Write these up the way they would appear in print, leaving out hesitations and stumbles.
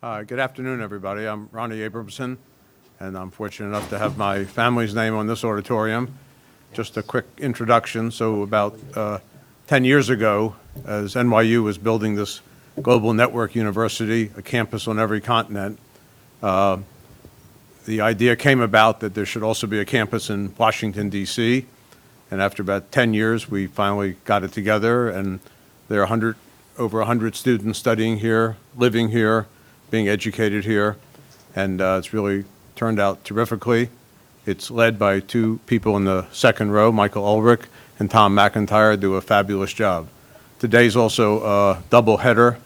Good afternoon, everybody. I'm Ronnie Abramson, and I'm fortunate enough to have my family's name on this auditorium. Just a quick introduction. So about 10 years ago, as NYU was building this global network university, a campus on every continent, the idea came about that there should also be a campus in Washington, D.C., and after about 10 years, we finally got it together, and there are over 100 students studying here, living here, being educated here, and it's really turned out terrifically. It's led by two people in the second row, Michael Ulrich and Tom McIntyre, do a fabulous job. Today's also a double header.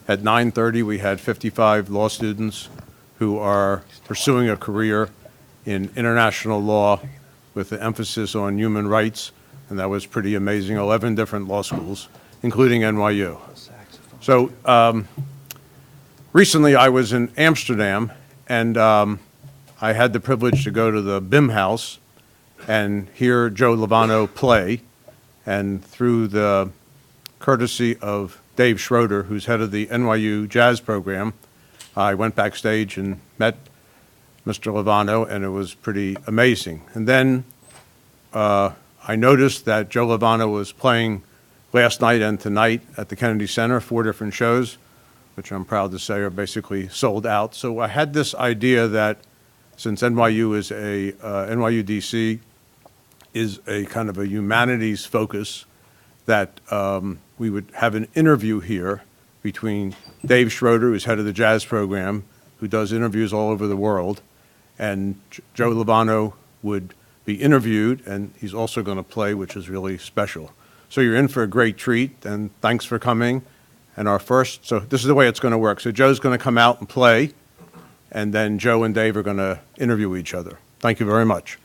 At 9:30, we had 55 law students who are pursuing a career in international law with an emphasis on human rights, and that was pretty amazing. 11 different law schools, including NYU. So recently I was in Amsterdam, and I had the privilege to go to the BIM House and hear Joe Lovano play, and through the courtesy of Dave Schroeder, who's head of the NYU Jazz program, I went backstage and met Mr. Lovano, and it was pretty amazing. And then I noticed that Joe Lovano was playing last night and tonight at the Kennedy Center, 4 different shows, which I'm proud to say are basically sold out. So I had this idea that since NYU is NYU DC is a kind of a humanities focus, that we would have an interview here between Dave Schroeder, who's head of the jazz program, who does interviews all over the world, and Joe Lovano would be interviewed, and he's also going to play, which is really special. So you're in for a great treat, and thanks for coming. And so this is the way it's going to work. So Joe's going to come out and play, and then Joe and Dave are going to interview each other. Thank you very much.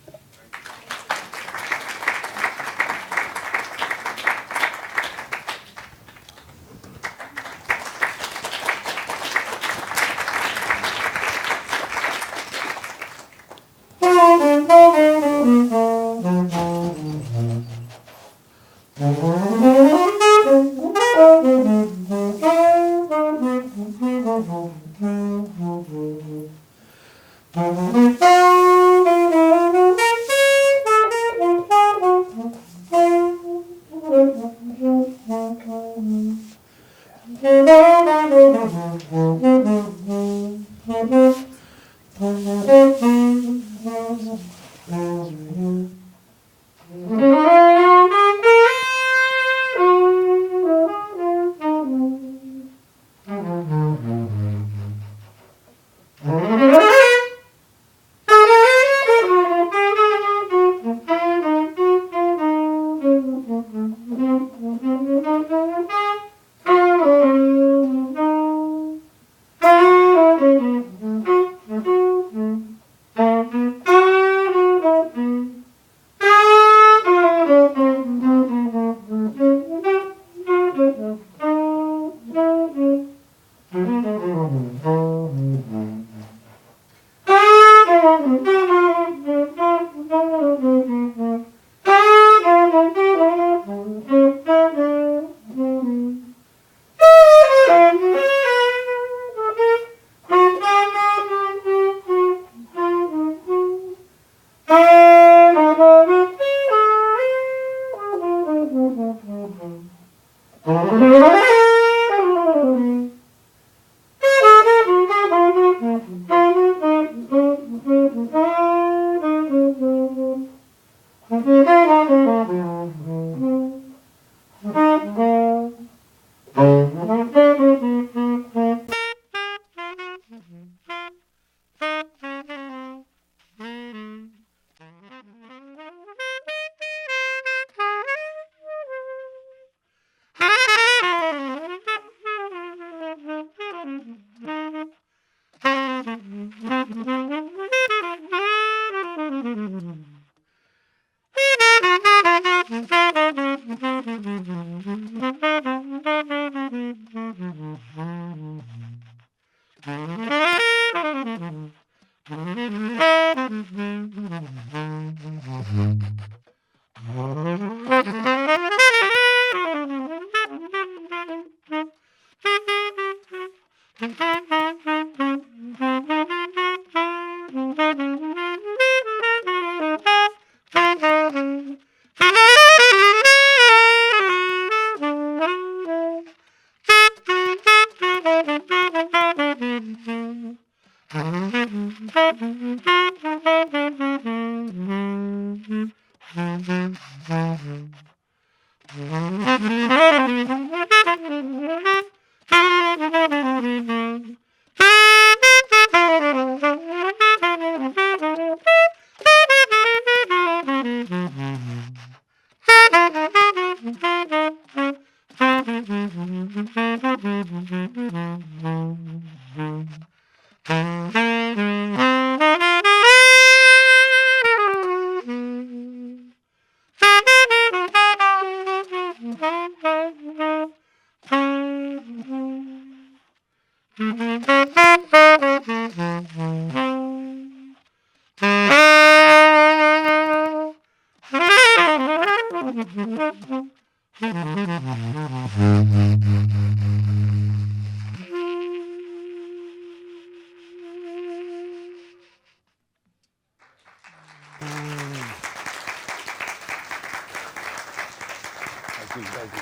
Thank you.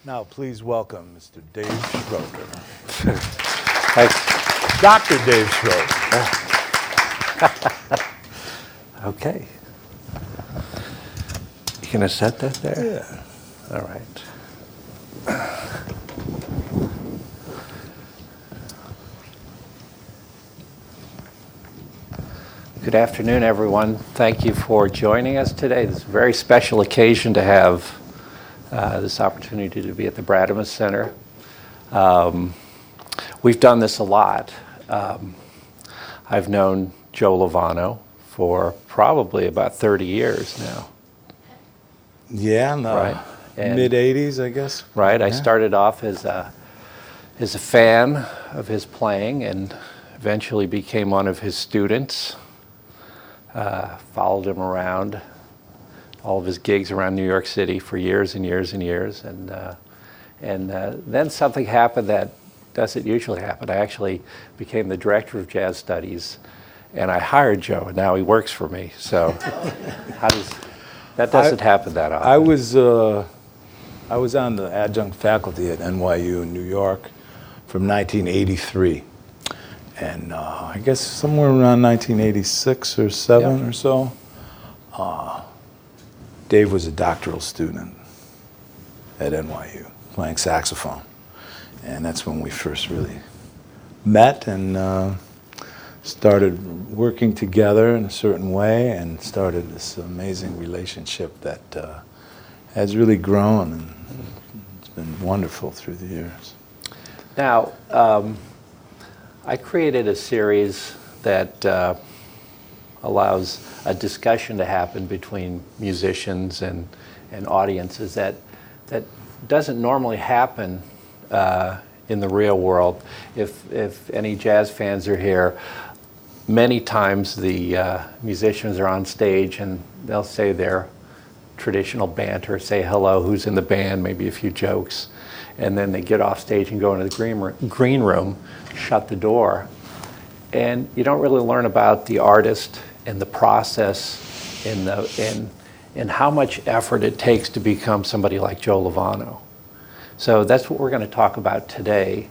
Now, please welcome Mr. Dave Schroeder. Thanks. Dr. Dave Schroeder. Okay. You gonna set that there? Yeah. All right. Good afternoon, everyone. Thank you for joining us today. This is a very special occasion to have this opportunity to be at the Bradimus Center. We've done this a lot. I've known Joe Lovano for probably about 30 years now. Yeah, in the Right. And- mid-'80s, I guess. Right. I Yeah. started off as a fan of his playing and eventually became one of his students. Followed him around all of his gigs around New York City for years and years and years. And then something happened that doesn't usually happen. I actually became the director of jazz studies, and I hired Joe, and now he works for me. So that doesn't happen that often. I was on the adjunct faculty at NYU in New York from 1983. And I guess somewhere around 1986 or 7 Yep. or so, Dave was a doctoral student at NYU playing saxophone. And that's when we first really met and started working together in a certain way and started this amazing relationship that has really grown, and it's been wonderful through the years. Now, I created a series that allows a discussion to happen between musicians and audiences that doesn't normally happen in the real world. If any jazz fans are here, many times the musicians are on stage and they'll say their traditional banter, say hello, who's in the band, maybe a few jokes, and then they get off stage and go into the green room, shut the door, and you don't really learn about the artist and the process and how much effort it takes to become somebody like Joe Lovano. So that's what we're going to talk about today,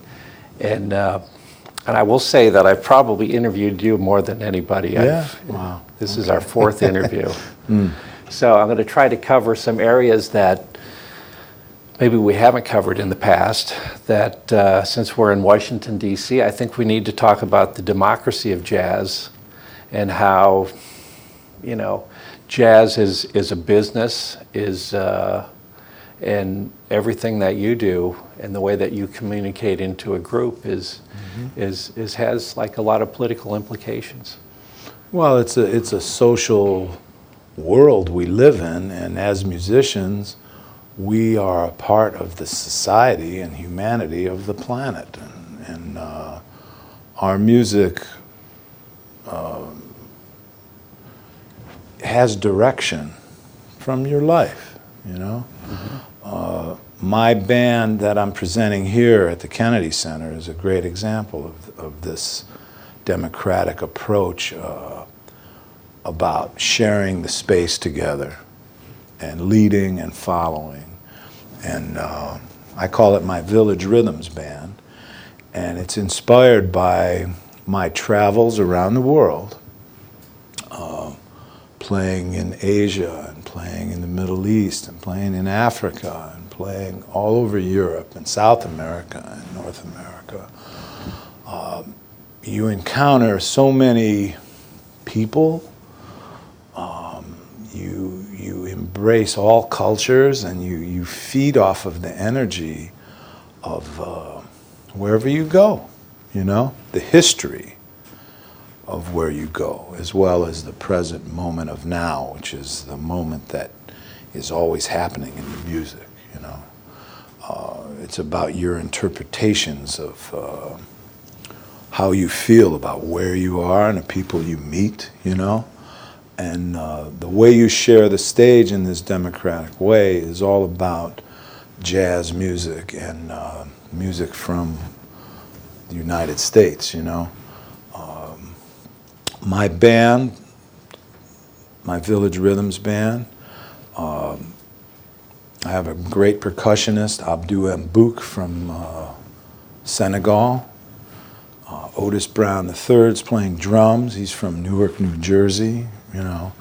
and I will say that I've probably interviewed you more than anybody. Yeah. Wow. This is our 4th interview. So I'm going to try to cover some areas that maybe we haven't covered in the past, that since we're in Washington, D.C., I think we need to talk about the democracy of jazz and how, jazz is a business, and everything that you do and the way that you communicate into a group has like a lot of political implications. Well, it's a social world we live in, and as musicians, we are a part of the society and humanity of the planet, and our music has direction from your life, My band that I'm presenting here at the Kennedy Center is a great example of this democratic approach about sharing the space together and leading and following. And I call it my Village Rhythms Band. And it's inspired by my travels around the world, playing in Asia and playing in the Middle East and playing in Africa and playing all over Europe and South America and North America. You encounter so many people. You embrace all cultures, and you feed off of the energy of wherever you go, the history of where you go, as well as the present moment of now, which is the moment that is always happening in the music, It's about your interpretations of how you feel about where you are and the people you meet, And the way you share the stage in this democratic way is all about jazz music and music from the United States, My band my Village Rhythms band. I have a great percussionist, Abdou Mbouk from Senegal. Otis Brown III is playing drums. He's from Newark, New Jersey. You know,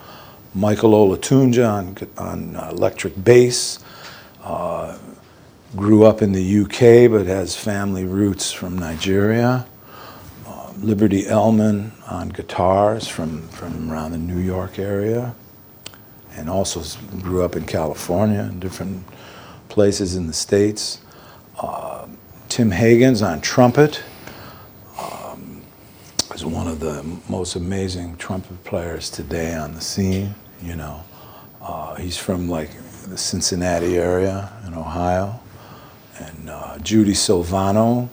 Michael Olatunja on electric bass. Grew up in the UK, but has family roots from Nigeria. Liberty Ellman on guitars from around the New York area, and also grew up in California and different places in the States. Tim Hagens on trumpet. Is one of the most amazing trumpet players today on the scene. You know, he's from like the Cincinnati area in Ohio. And Judy Silvano,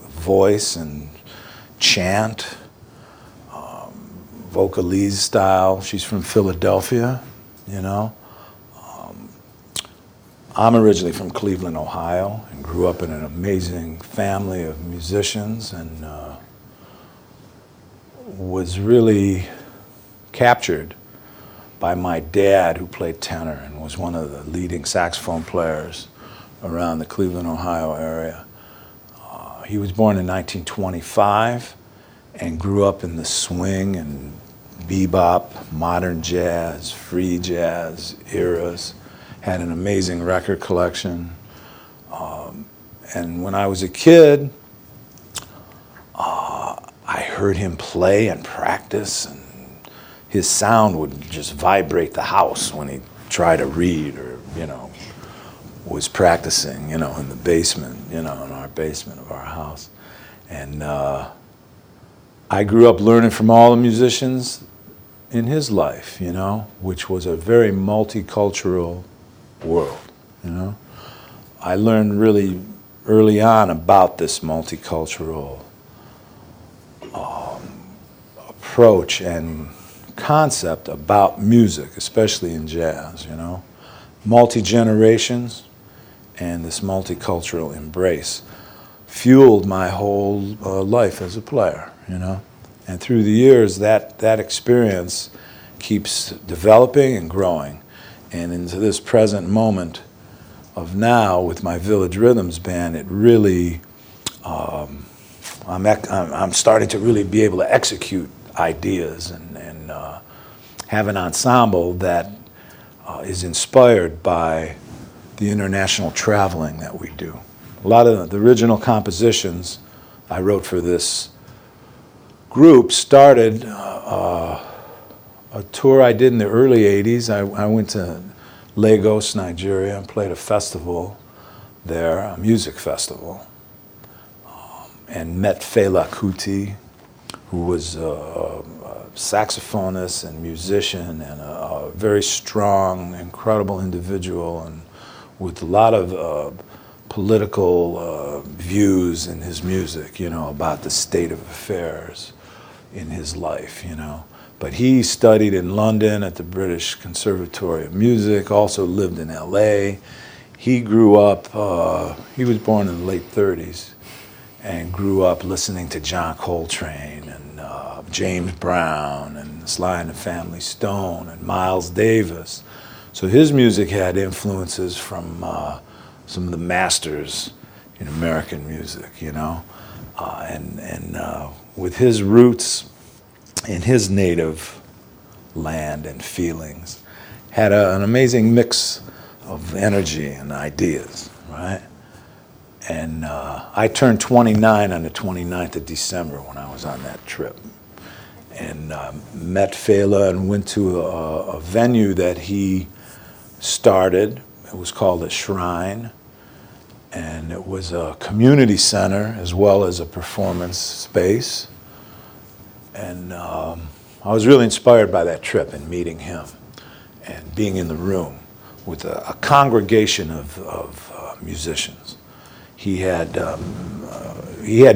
voice and chant, vocalese style. She's from Philadelphia, you know. I'm originally from Cleveland, Ohio, and grew up in an amazing family of musicians, and was really captured by my dad, who played tenor and was one of the leading saxophone players around the Cleveland, Ohio area. He was born in 1925 and grew up in the swing and bebop, modern jazz, free jazz eras. Had an amazing record collection. And when I was a kid, I heard him play and practice, and his sound would just vibrate the house when he tried to read or, you know, was practicing, you know, in the basement, you know, in our basement of our house. And I grew up learning from all the musicians in his life, you know, which was a very multicultural world, you know. I learned really early on about this multicultural approach and concept about music, especially in jazz, you know. Multi-generations and this multicultural embrace fueled my whole life as a player, you know. And through the years, that experience keeps developing and growing. And into this present moment of now with my Village Rhythms band, it really, I'm starting to really be able to execute ideas and have an ensemble that is inspired by the international traveling that we do. A lot of the original compositions I wrote for this group started a tour I did in the early 80s. I went to Lagos, Nigeria, and played a festival there, a music festival, and met Fela Kuti, who was a saxophonist and musician and a very strong, incredible individual, and with a lot of political views in his music, you know, about the state of affairs in his life, you know. But he studied in London at the British Conservatory of Music, also lived in LA. He grew up, he was born in the late 30s, and grew up listening to John Coltrane and James Brown and Sly and the Family Stone and Miles Davis. So his music had influences from some of the masters in American music, you know, and with his roots in his native land and feelings, had an amazing mix of energy and ideas, right? And I turned 29 on the 29th of December when I was on that trip, and met Fela and went to a venue that he started. It was called a Shrine, and it was a community center as well as a performance space. And I was really inspired by that trip and meeting him and being in the room with a congregation of musicians. He had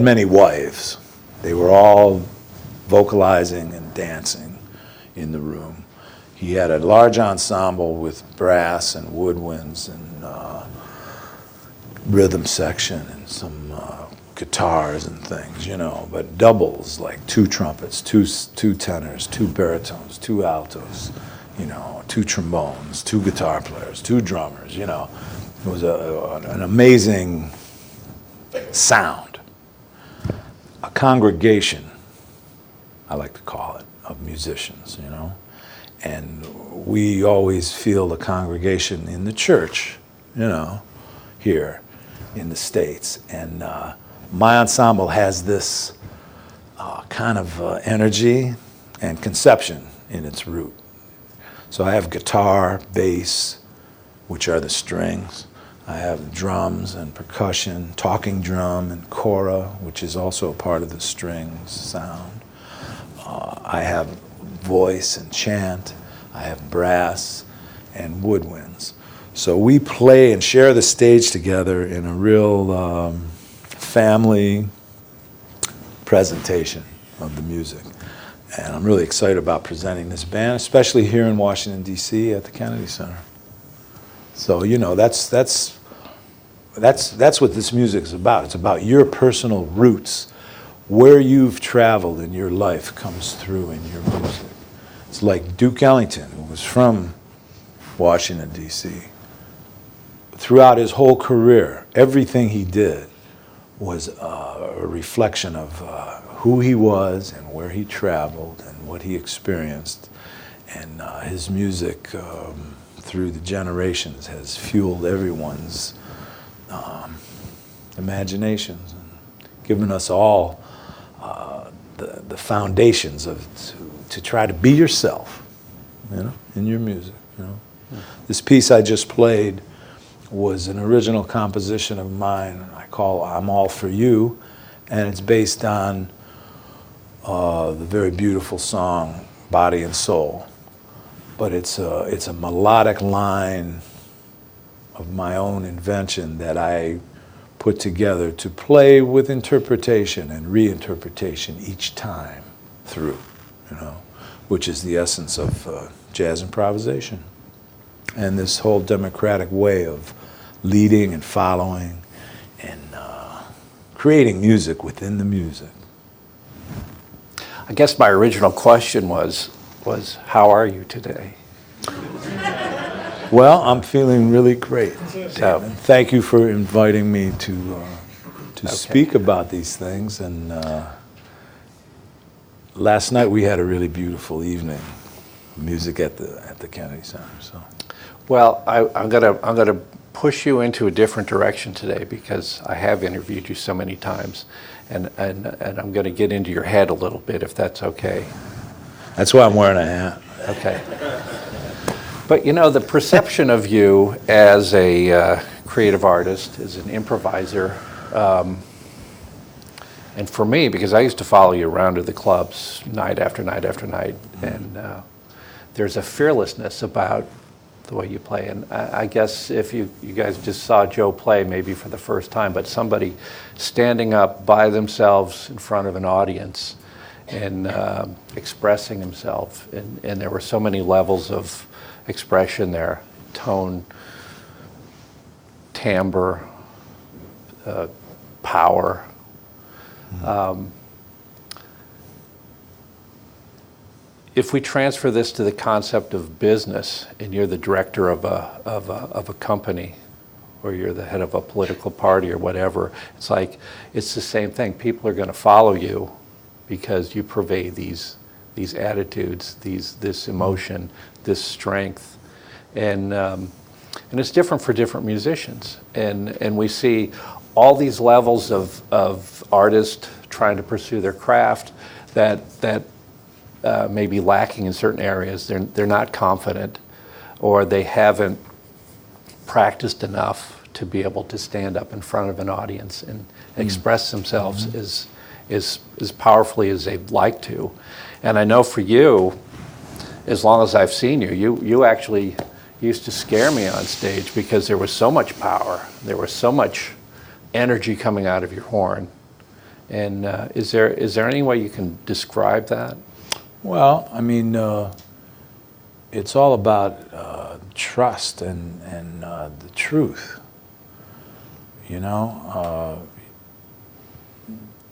many wives. They were all vocalizing and dancing in the room. He had a large ensemble with brass and woodwinds and rhythm section and some guitars and things, but doubles, like 2 trumpets, two tenors, 2 baritones, 2 altos, 2 trombones, 2 guitar players, 2 drummers, It was an amazing sound. A congregation, I like to call it, of musicians, And we always feel the congregation in the church, here in the States. And my ensemble has this kind of energy and conception in its root. So I have guitar, bass, which are the strings. I have drums and percussion, talking drum and kora, which is also a part of the strings sound. I have voice and chant. I have brass and woodwinds. So we play and share the stage together in a real family presentation of the music. And I'm really excited about presenting this band, especially here in Washington, D.C. at the Kennedy Center. So, that's what this music is about. It's about your personal roots. Where you've traveled in your life comes through in your music. It's like Duke Ellington, who was from Washington, D.C. Throughout his whole career, everything he did was a reflection of who he was and where he traveled and what he experienced. And his music, through the generations, has fueled everyone's imaginations and given us all the foundations to try to be yourself, in your music. This piece I just played was an original composition of mine I call "I'm All For You," and it's based on the very beautiful song "Body and Soul." But it's a melodic line of my own invention that I put together to play with interpretation and reinterpretation each time through, which is the essence of jazz improvisation. And this whole democratic way of leading and following and creating music within the music. I guess my original question was how are you today? Well, I'm feeling really great. So, And thank you for inviting me to speak about these things. And last night we had a really beautiful evening, music at the Kennedy Center. So, well, I'm gonna push you into a different direction today because I have interviewed you so many times, and I'm gonna get into your head a little bit if that's okay. that's why I'm wearing a hat. Okay. But the perception of you as a creative artist, as an improviser, and for me, because I used to follow you around to the clubs night after night after night, and there's a fearlessness about the way you play. And I guess if you guys just saw Joe play maybe for the first time, but somebody standing up by themselves in front of an audience and expressing himself, and there were so many levels of expression there: tone, timbre, power. If we transfer this to the concept of business, and you're the director of a company, or you're the head of a political party or whatever, it's the same thing. People are going to follow you because you pervade these attitudes, this emotion, this strength, and it's different for different musicians. And we see all these levels of artists trying to pursue their craft that may be lacking in certain areas. They're not confident, or they haven't practiced enough to be able to stand up in front of an audience and express themselves as powerfully as they'd like to. And I know for you, as long as I've seen you, you actually used to scare me on stage because there was so much power, there was so much energy coming out of your horn. And is there any way you can describe that? Well, I mean, it's all about trust and the truth.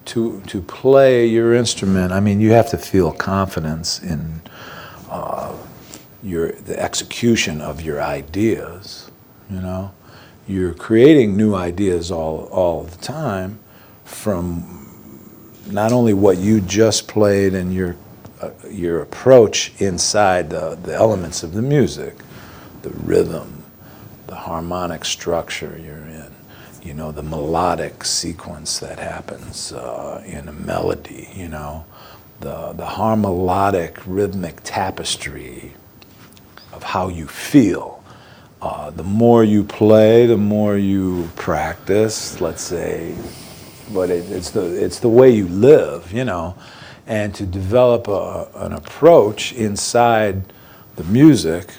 to play your instrument, I mean, you have to feel confidence in the execution of your ideas. You know, you're creating new ideas all the time from not only what you just played and your approach inside the elements of the music, the rhythm, the harmonic structure you're in, you know, the melodic sequence that happens in a melody, you know, the harmonic rhythmic tapestry of how you feel. The more you play, the more you practice, let's say, but it's the way you live, you know, and to develop an approach inside the music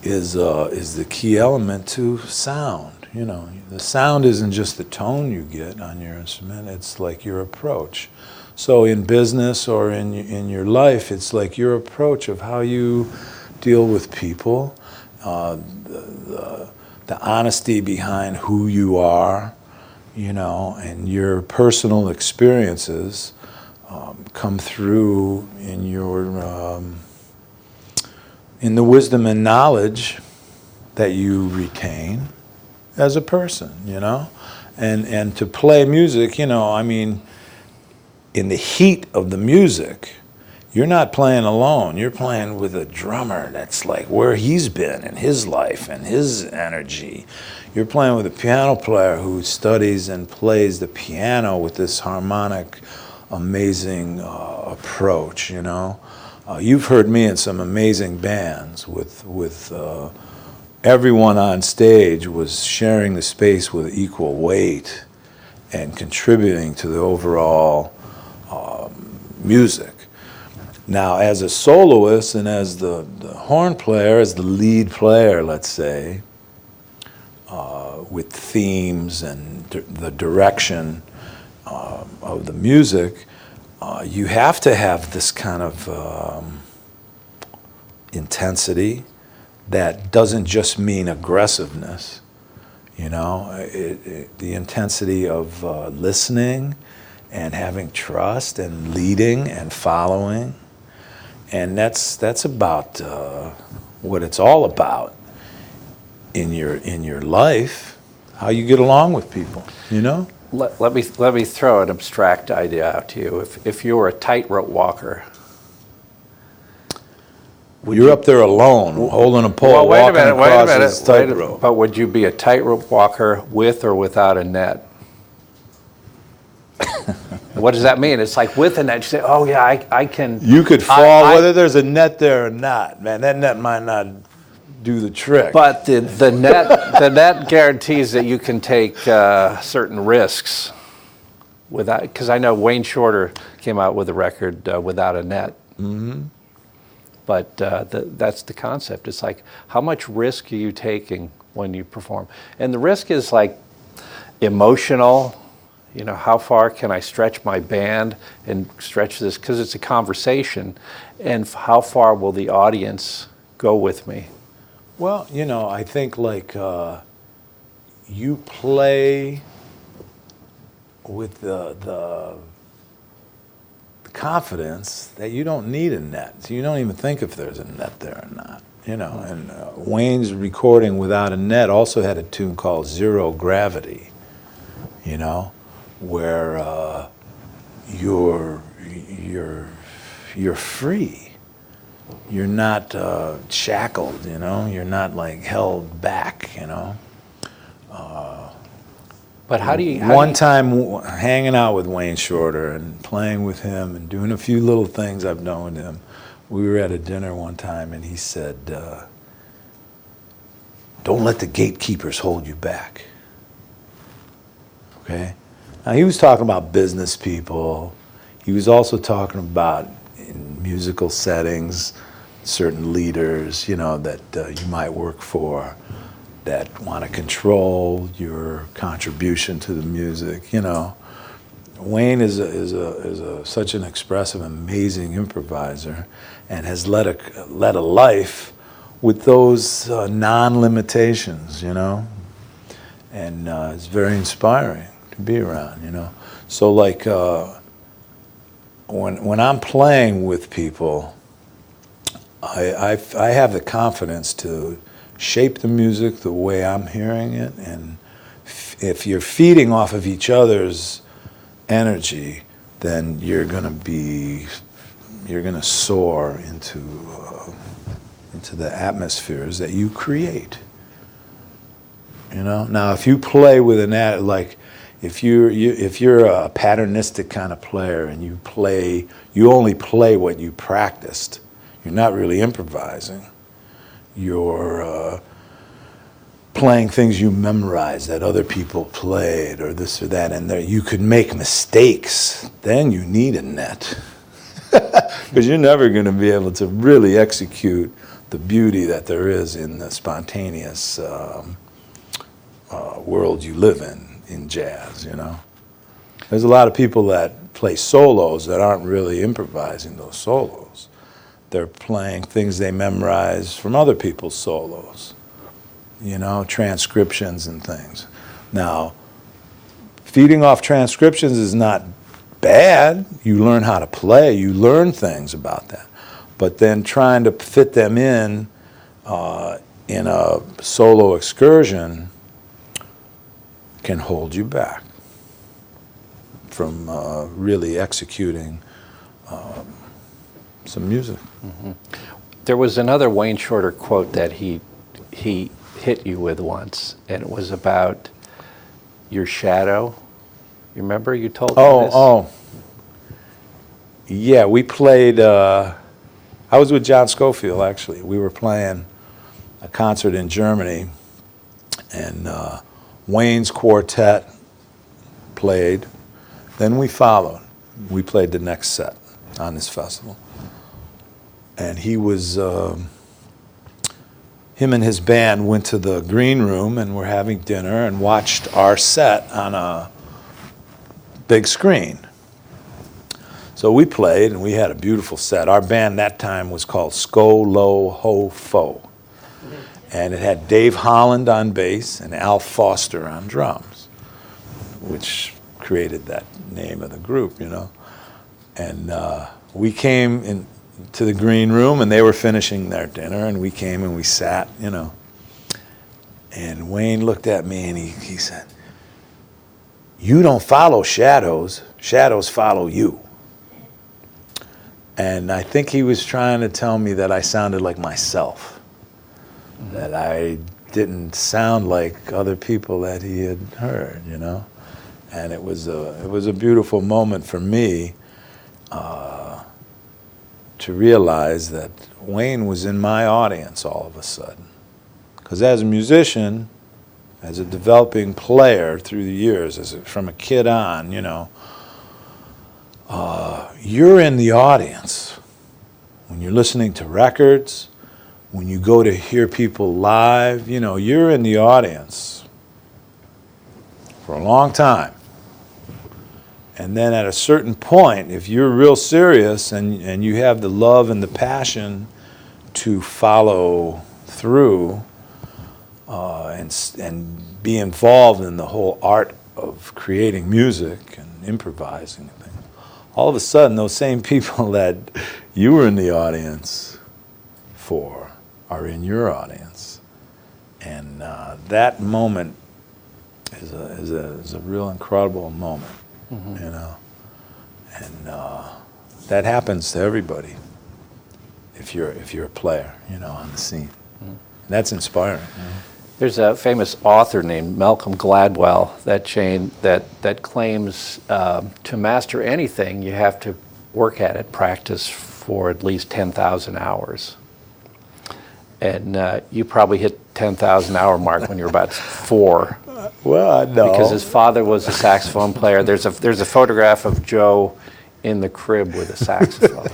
is the key element to sound. You know, the sound isn't just the tone you get on your instrument, it's like your approach. So in business or in your life, it's like your approach of how you deal with people, the honesty behind who you are, you know, and your personal experiences come through in in the wisdom and knowledge that you retain as a person, you know, and to play music, you know, I mean, in the heat of the music, you're not playing alone. You're playing with a drummer that's like where he's been in his life and his energy. You're playing with a piano player who studies and plays the piano with this harmonic, amazing approach, you know. You've heard me in some amazing bands with everyone on stage was sharing the space with equal weight and contributing to the overall music. Now, as a soloist and as the horn player, as the lead player, let's say, with themes and the direction of the music, you have to have this kind of intensity that doesn't just mean aggressiveness, you know, the intensity of listening and having trust and leading and following. And that's about what it's all about in your life, how you get along with people, you know? Let me throw an abstract idea out to you. If you were a tightrope walker, you're up there alone, holding a pole, walking across this tightrope. But would you be a tightrope walker with or without a net? What does that mean? It's like with a net, you say, oh yeah, I can. You could fall whether there's a net there or not. Man, that net might not do the trick. But the net guarantees that you can take certain risks without, because I know Wayne Shorter came out with a record without a net. Mm-hmm. But that's the concept. It's like, how much risk are you taking when you perform? And the risk is like emotional. You know, how far can I stretch my band and stretch this? Because it's a conversation. And how far will the audience go with me? Well, you know, I think like you play with the confidence that you don't need a net. So you don't even think if there's a net there or not. You know, and Wayne's recording without a net also had a tune called Zero Gravity, you know, where you're free. You're not shackled, you know. You're not like held back, you know. But how do you? One time hanging out with Wayne Shorter and playing with him and doing a few little things I've done with him. We were at a dinner one time and he said, "Don't let the gatekeepers hold you back." Okay. Now, he was talking about business people. He was also talking about in musical settings, certain leaders, you know, that you might work for that want to control your contribution to the music, you know. Wayne is such an expressive, amazing improviser and has led a life with those non-limitations, you know. And it's very inspiring to to be around, you know. So like when I'm playing with people, I have the confidence to shape the music the way I'm hearing it, and if you're feeding off of each other's energy, then you're gonna soar into the atmospheres that you create. You know. Now, if you play with like, if you're a patternistic kind of player and you only play what you practiced, you're not really improvising. You're playing things you memorized that other people played, or this or that, and you could make mistakes. Then you need a net, because you're never going to be able to really execute the beauty that there is in the spontaneous world you live in jazz, you know. There's a lot of people that play solos that aren't really improvising those solos. They're playing things they memorize from other people's solos, you know, transcriptions and things. Now, feeding off transcriptions is not bad. You learn how to play. You learn things about that. But then trying to fit them in a solo excursion can hold you back from really executing some music. Mm-hmm. There was another Wayne Shorter quote that he hit you with once, and it was about your shadow. You remember you told me this? Oh. Yeah, we played, I was with John Scofield, actually. We were playing a concert in Germany, and Wayne's quartet played. Then we followed. We played the next set on this festival. And him and his band went to the green room and were having dinner and watched our set on a big screen. So we played, and we had a beautiful set. Our band that time was called Sko Lo Ho Fo. And it had Dave Holland on bass and Al Foster on drums, which created that name of the group, you know. And we came into the green room, and they were finishing their dinner, and we came and we sat, you know. And Wayne looked at me and he said, "You don't follow shadows, shadows follow you." And I think he was trying to tell me that I sounded like myself, that I didn't sound like other people that he had heard, you know. And it was a beautiful moment for me to realize that Wayne was in my audience all of a sudden. Because as a musician, as a developing player through the years, from a kid on, you know, you're in the audience. When you're listening to records, when you go to hear people live, you know, you're in the audience for a long time. And then at a certain point, if you're real serious and you have the love and the passion to follow through and be involved in the whole art of creating music and improvising and things, all of a sudden those same people that you were in the audience for are in your audience. And that moment is a real incredible moment. Mm-hmm. You know, and that happens to everybody if you're a player, you know, on the scene. Mm-hmm. That's inspiring. You know? There's a famous author named Malcolm Gladwell that claims to master anything, you have to work at it, practice for at least 10,000 hours. And you probably hit 10,000 hour mark when you were about 4. Well, no. Because his father was a saxophone player. There's a photograph of Joe in the crib with a saxophone.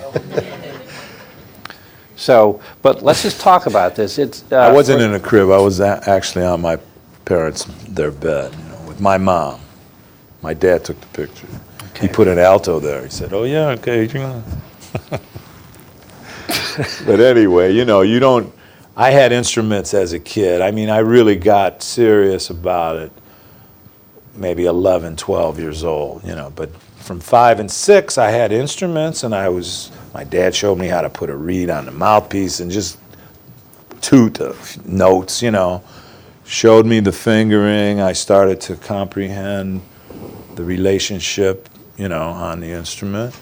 So, but let's just talk about this. I wasn't in a crib. I was actually on my their bed, you know, with my mom. My dad took the picture. Okay. He put an alto there. He said, "Oh yeah, okay." But anyway, you know, you don't. I had instruments as a kid. I mean, I really got serious about it maybe 11, 12 years old, but from 5 and 6, I had instruments, and my dad showed me how to put a reed on the mouthpiece and just toot notes, showed me the fingering. I started to comprehend the relationship, on the instrument,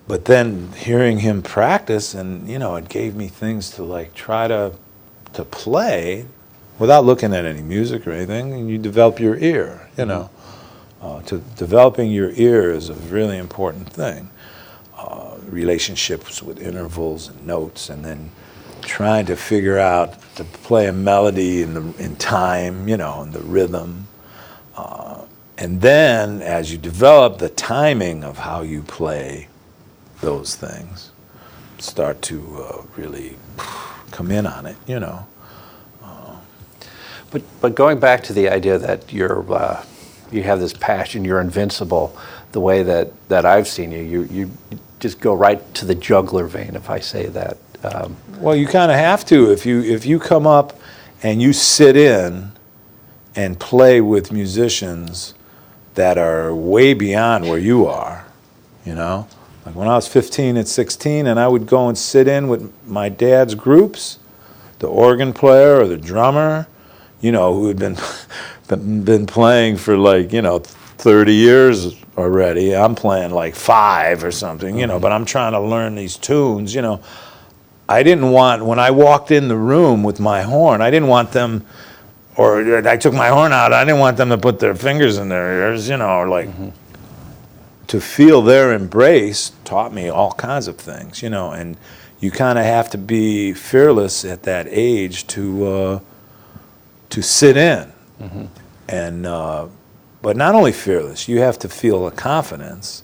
But then hearing him practice, and, it gave me things to like try to play without looking at any music or anything, and you develop your ear, Developing your ear is a really important thing. Relationships with intervals and notes, and then trying to figure out to play a melody in time, and the rhythm. And then as you develop the timing of how you play those things, start to really come in on it, But going back to the idea that you have this passion, you're invincible, the way that I've seen you just go right to the juggler vein, if I say that. Well, you kind of have to. If you come up and you sit in and play with musicians that are way beyond where you are, Like when I was 15 and 16, and I would go and sit in with my dad's groups, the organ player or the drummer, who had been playing for 30 years already. I'm playing 5 or something, but I'm trying to learn these tunes, I didn't want, when I walked in the room with my horn, I didn't want them, or I took my horn out, I didn't want them to put their fingers in their ears, to feel their embrace taught me all kinds of things, and you kind of have to be fearless at that age to sit in. And but not only fearless, you have to feel a confidence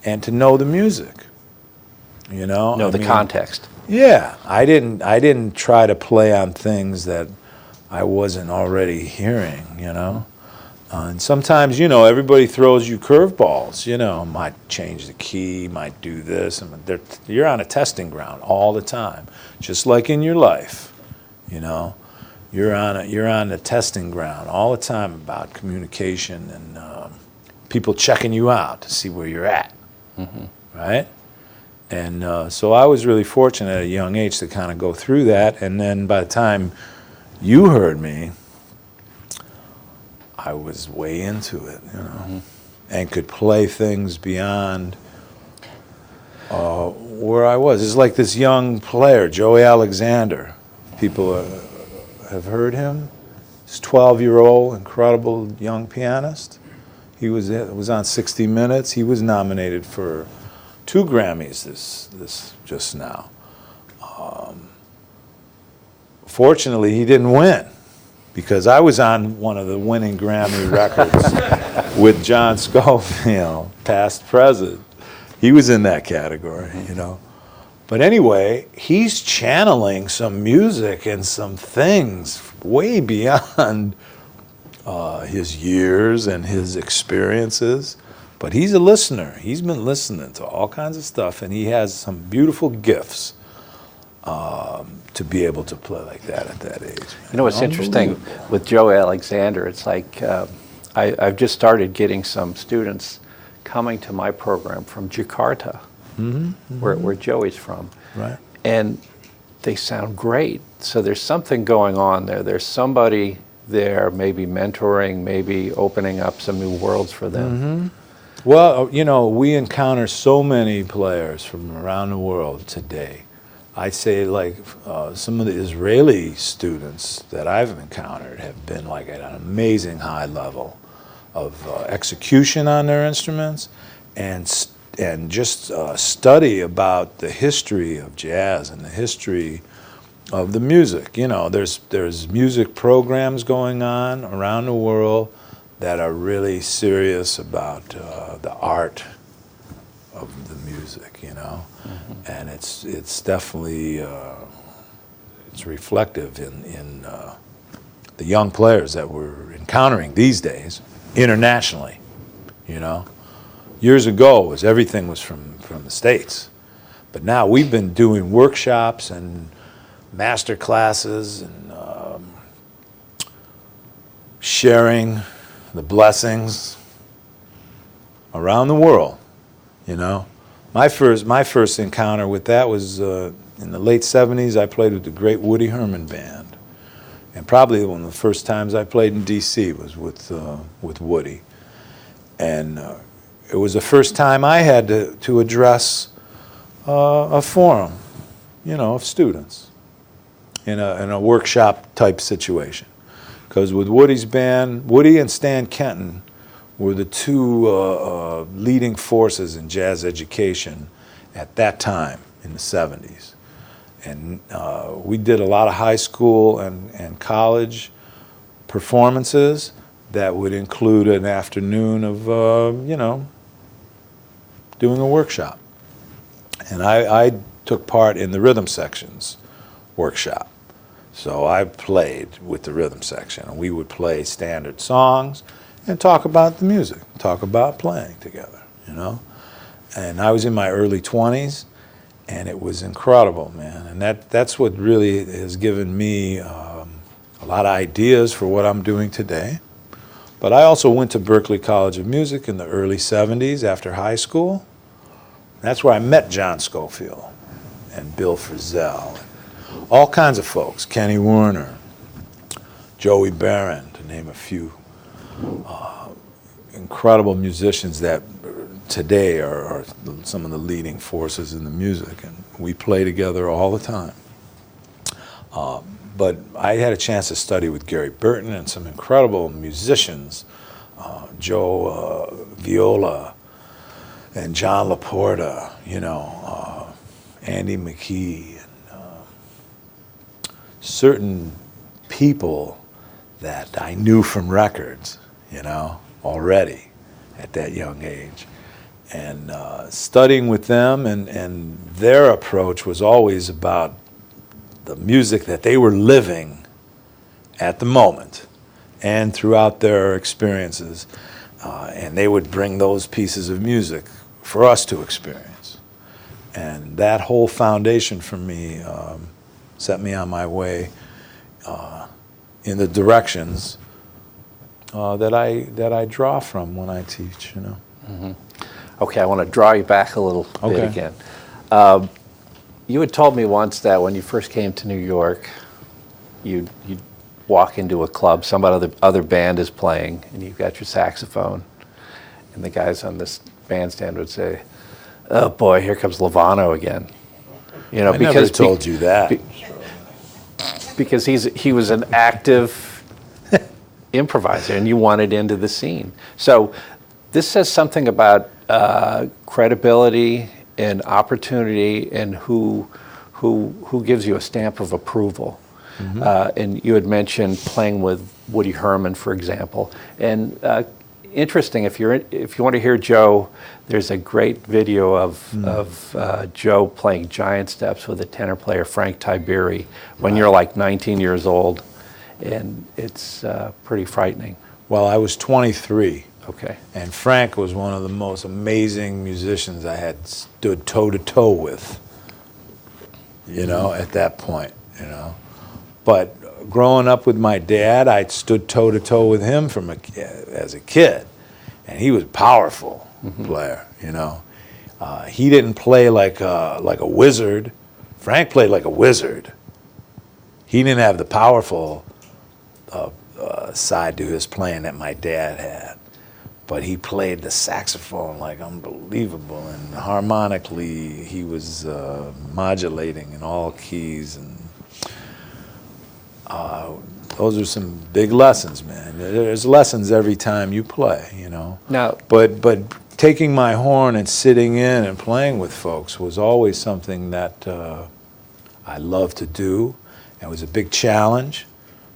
and to know the music. Know the context. Yeah, I didn't try to play on things that I wasn't already hearing. And sometimes everybody throws you curveballs. Might change the key, might do this, and you're on a testing ground all the time, just like in your life. You're on a testing ground all the time about communication and people checking you out to see where you're at, right? And so I was really fortunate at a young age to kind of go through that. And then by the time you heard me, I was way into it, and could play things beyond where I was. It's like this young player, Joey Alexander. People have heard him. This 12-year-old, incredible young pianist. He was on 60 Minutes. He was nominated for 2 Grammys this just now. Fortunately, he didn't win because I was on one of the winning Grammy records with John Scofield, past present. He was in that category, But anyway, he's channeling some music and some things way beyond his years and his experiences. But he's a listener. He's been listening to all kinds of stuff, and he has some beautiful gifts to be able to play like that at that age. What's interesting with Joe Alexander, it's like I've just started getting some students coming to my program from Jakarta, where Joey's from. Right. And they sound great. So there's something going on there. There's somebody there maybe mentoring, maybe opening up some new worlds for them. Well, we encounter so many players from around the world today. I'd say some of the Israeli students that I've encountered have been at an amazing high level of execution on their instruments and just study about the history of jazz and the history of the music. There's music programs going on around the world that are really serious about the art of the music, and it's definitely it's reflective in the young players that we're encountering these days internationally. Years ago, everything was from the States, but now we've been doing workshops and master classes and sharing the blessings around the world, you know. My first encounter with that was in the late 70s. I played with the great Woody Herman Band. And probably one of the first times I played in D.C. was with Woody. And it was the first time I had to address a forum, you know, of students in a workshop type situation. Because with Woody's band, Woody and Stan Kenton were the two leading forces in jazz education at that time in the 70s. And we did a lot of high school and college performances that would include an afternoon of, you know, doing a workshop. And I took part in the rhythm sections workshop. So I played with the rhythm section, and we would play standard songs and talk about the music, talk about playing together, you know. And I was in my early 20s, and it was incredible, man. And that's what really has given me a lot of ideas for what I'm doing today. But I also went to Berklee College of Music in the early 70s after high school. That's where I met John Scofield and Bill Frisell, and all kinds of folks, Kenny Werner, Joey Barron, to name a few. Incredible musicians that today are some of the leading forces in the music, and we play together all the time. But I had a chance to study with Gary Burton and some incredible musicians, Joe Viola and John Laporta, you know, Andy McKee, and certain people that I knew from records, you know, already at that young age. And studying with them, and their approach was always about the music that they were living at the moment and throughout their experiences. And they would bring those pieces of music for us to experience. And that whole foundation for me set me on my way in the directions that I draw from when I teach, you know. Mm-hmm. Okay, I want to draw you back a little bit again. You had told me once that when you first came to New York, you'd walk into a club, some other band is playing, and you've got your saxophone, and the guys on this bandstand would say, "Oh boy, here comes Lovano again." You know, I never told you that. Because he was an active improviser, and you wanted into the scene. So this says something about credibility and opportunity, and who gives you a stamp of approval. Mm-hmm. And you had mentioned playing with Woody Herman, for example. And interesting, if you want to hear Joe, there's a great video of Joe playing giant steps with a tenor player, Frank Tiberi, when you're like 19 years old, and it's pretty frightening. Well, I was 23. Okay. And Frank was one of the most amazing musicians I had stood toe-to-toe with, you know, at that point, you know. But growing up with my dad, I stood toe-to-toe with him as a kid, and he was a powerful player, you know. He didn't play like a wizard. Frank played like a wizard. He didn't have the powerful side to his playing that my dad had. But he played the saxophone like unbelievable, and harmonically he was modulating in all keys, and those are some big lessons, man. There's lessons every time you play, you know. Now, but taking my horn and sitting in and playing with folks was always something that I loved to do. It was a big challenge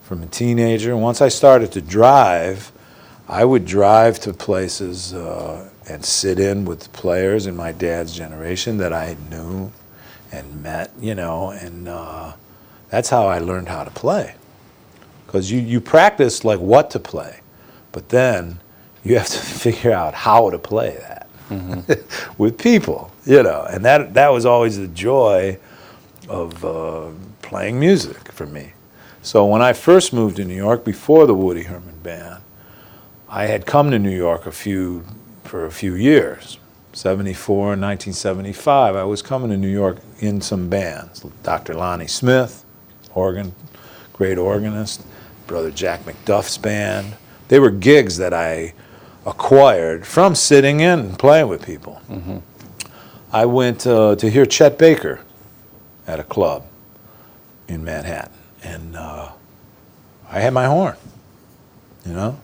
from a teenager. And once I started to drive, I would drive to places and sit in with players in my dad's generation that I knew and met, you know, and that's how I learned how to play. Because you practice like what to play, but then you have to figure out how to play that with people, you know, and that was always the joy of playing music for me. So when I first moved to New York, before the Woody Herman Band, I had come to New York for a few years. 74 and 1975, I was coming to New York in some bands. Dr. Lonnie Smith, organ, great organist, Brother Jack McDuff's band. They were gigs that I acquired from sitting in and playing with people. Mm-hmm. I went to hear Chet Baker at a club in Manhattan, and I had my horn, you know.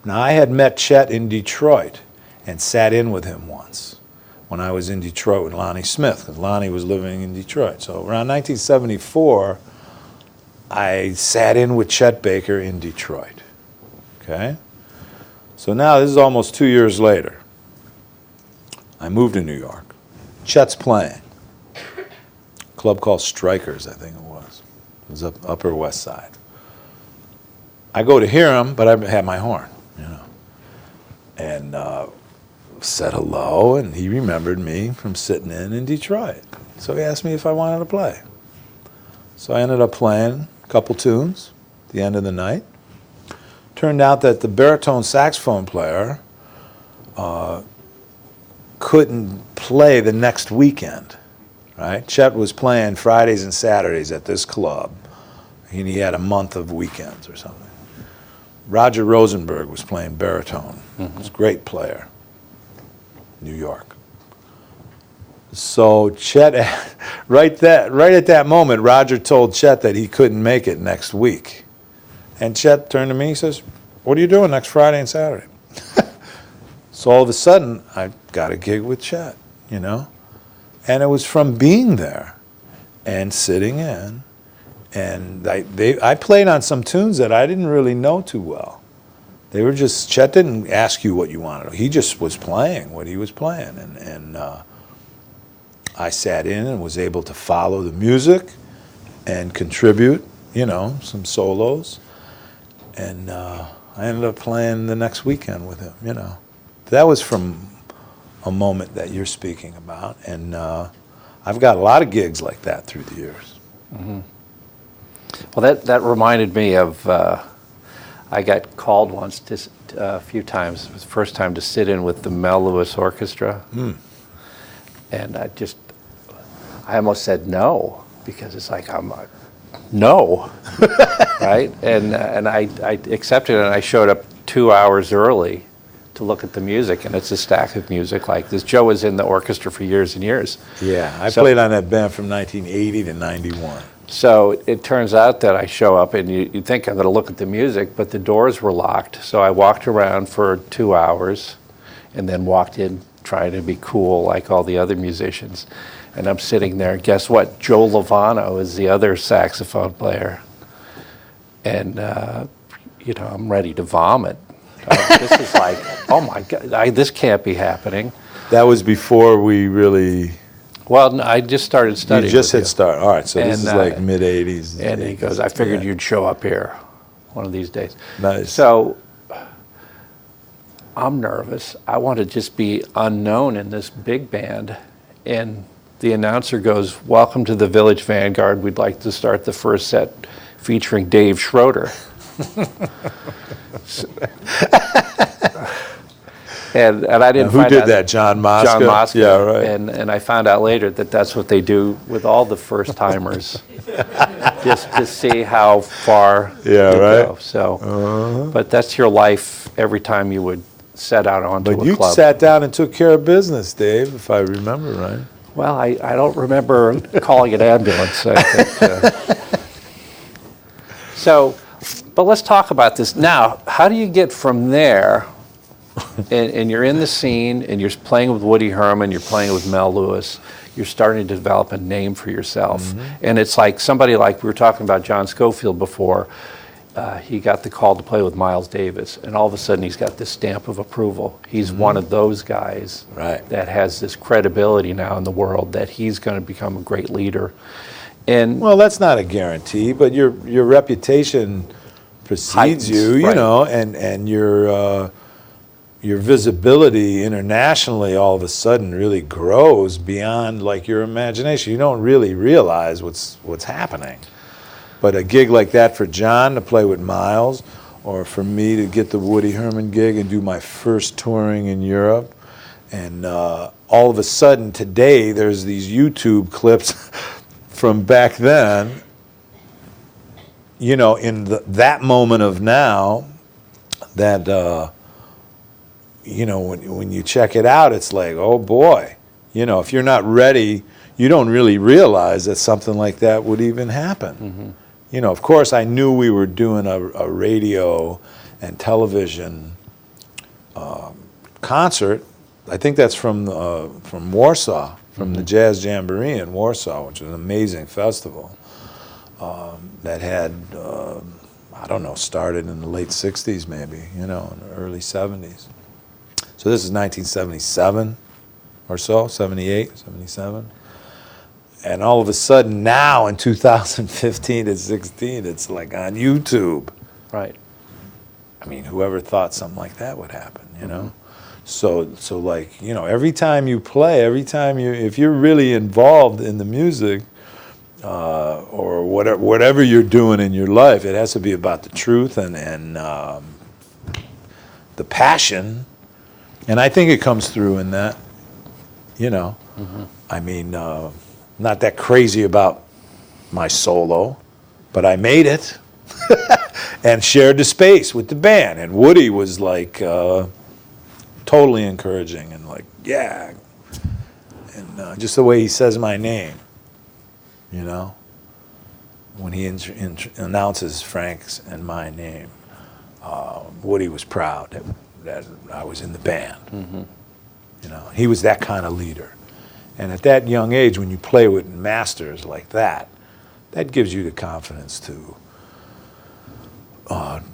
Now, I had met Chet in Detroit and sat in with him once when I was in Detroit with Lonnie Smith, because Lonnie was living in Detroit. So around 1974, I sat in with Chet Baker in Detroit, okay? So now this is almost 2 years later. I moved to New York. Chet's playing. A club called Strikers, I think it was. It was up Upper West Side. I go to hear him, but I had my horn, you know. And said hello, and he remembered me from sitting in Detroit. So he asked me if I wanted to play. So I ended up playing a couple tunes at the end of the night. Turned out that the baritone saxophone player couldn't play the next weekend, right? Chet was playing Fridays and Saturdays at this club, and he had a month of weekends or something. Roger Rosenberg was playing baritone. Mm-hmm. He was a great player, New York. So Chet, right at that moment, Roger told Chet that he couldn't make it next week. And Chet turned to me and says, "What are you doing next Friday and Saturday?" So all of a sudden, I got a gig with Chet, you know? And it was from being there and sitting in. And I played on some tunes that I didn't really know too well. They were just, Chet didn't ask you what you wanted. He just was playing what he was playing. And I sat in and was able to follow the music and contribute, you know, some solos. And I ended up playing the next weekend with him, you know. That was from a moment that you're speaking about. And I've got a lot of gigs like that through the years. Mm-hmm. Well, that reminded me of, I got called once a few times. It was the first time to sit in with the Mel Lewis Orchestra. Mm. And I almost said no, because it's like, no, right? And I accepted it, and I showed up 2 hours early to look at the music, and it's a stack of music like this. Joe was in the orchestra for years and years. Yeah, I played on that band from 1980 to 91. So it turns out that I show up, and you think I'm going to look at the music, but the doors were locked. So I walked around for 2 hours and then walked in trying to be cool like all the other musicians. And I'm sitting there, guess what? Joe Lovano is the other saxophone player. And, you know, I'm ready to vomit. This is like, oh my God, this can't be happening. That was before we really... Well, no, I just started studying. You just had started. All right, so this is like mid-'80s. And he goes, I figured you'd show up here one of these days. Nice. So I'm nervous. I want to just be unknown in this big band. And the announcer goes, "Welcome to the Village Vanguard. We'd like to start the first set featuring Dave Schroeder." And I didn't find out. Who did that? John Mosca? John Mosca. Yeah, right. And I found out later that that's what they do with all the first timers, just to see how far you go. So, but that's your life every time you would set out onto a club. But you sat down and took care of business, Dave, if I remember right. Well, I don't remember calling an ambulance. I think, so, but let's talk about this now. How do you get from there? And you're in the scene, and you're playing with Woody Herman, you're playing with Mel Lewis, you're starting to develop a name for yourself. Mm-hmm. And it's like somebody like we were talking about John Scofield before, he got the call to play with Miles Davis, and all of a sudden he's got this stamp of approval. He's one of those guys that has this credibility now in the world that he's going to become a great leader. And well, that's not a guarantee, but your reputation precedes you, you know, and your visibility internationally all of a sudden really grows beyond like your imagination. You don't really realize what's happening. But a gig like that for John to play with Miles, or for me to get the Woody Herman gig and do my first touring in Europe, and all of a sudden today there's these YouTube clips from back then, you know, in that moment of now, that you know, when you check it out, it's like, oh boy, you know, if you're not ready, you don't really realize that something like that would even happen. Mm-hmm. You know, of course, I knew we were doing a radio and television concert. I think that's from Warsaw, from the Jazz Jamboree in Warsaw, which is an amazing festival that had, I don't know, started in the late 60s maybe, you know, in the early 70s. So this is 1977 or so, 78, 77. And all of a sudden now in 2015 and 16, it's like on YouTube. Right. I mean, whoever thought something like that would happen, you know? So like, you know, every time you play, if you're really involved in the music, or whatever you're doing in your life, it has to be about the truth and the passion. And I think it comes through in that, you know. Mm-hmm. I mean, not that crazy about my solo, but I made it and shared the space with the band. And Woody was like totally encouraging and like, yeah. And just the way he says my name, you know, when he announces Frank's and my name, Woody was proud that I was in the band. Mm-hmm. You know, he was that kind of leader. And at that young age, when you play with masters like that, that gives you the confidence to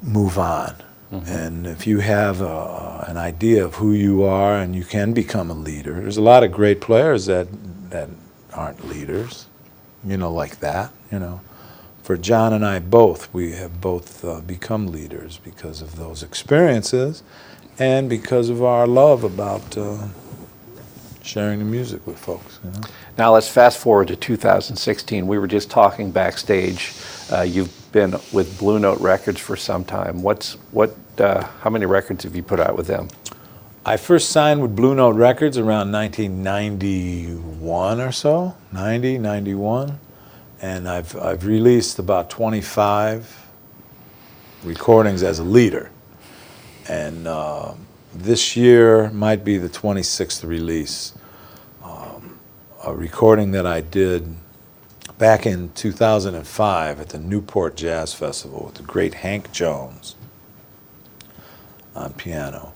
move on. Mm-hmm. And if you have an idea of who you are and you can become a leader, there's a lot of great players that aren't leaders, you know, like that, you know. For John and I both, we have both become leaders because of those experiences and because of our love about sharing the music with folks. You know? Now let's fast forward to 2016. We were just talking backstage. You've been with Blue Note Records for some time. How many records have you put out with them? I first signed with Blue Note Records around 1991 or so, 90, 91. And I've released about 25 recordings as a leader. And this year might be the 26th release. A recording that I did back in 2005 at the Newport Jazz Festival with the great Hank Jones on piano,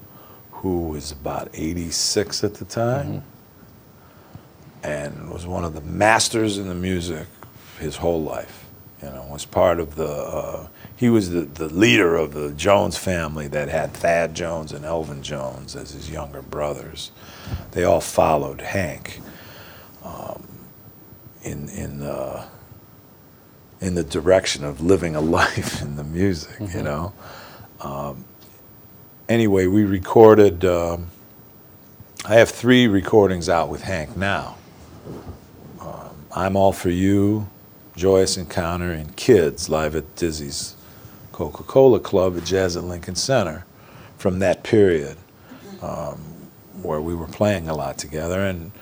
who was about 86 at the time, and was one of the masters in the music his whole life. You know, was part of he was the leader of the Jones family that had Thad Jones and Elvin Jones as his younger brothers. They all followed Hank in the direction of living a life in the music, you know. Anyway, we recorded, I have 3 recordings out with Hank now. I'm All For You, Joyous Encounter, and Kids, live at Dizzy's Coca-Cola Club at Jazz at Lincoln Center, from that period where we were playing a lot together. And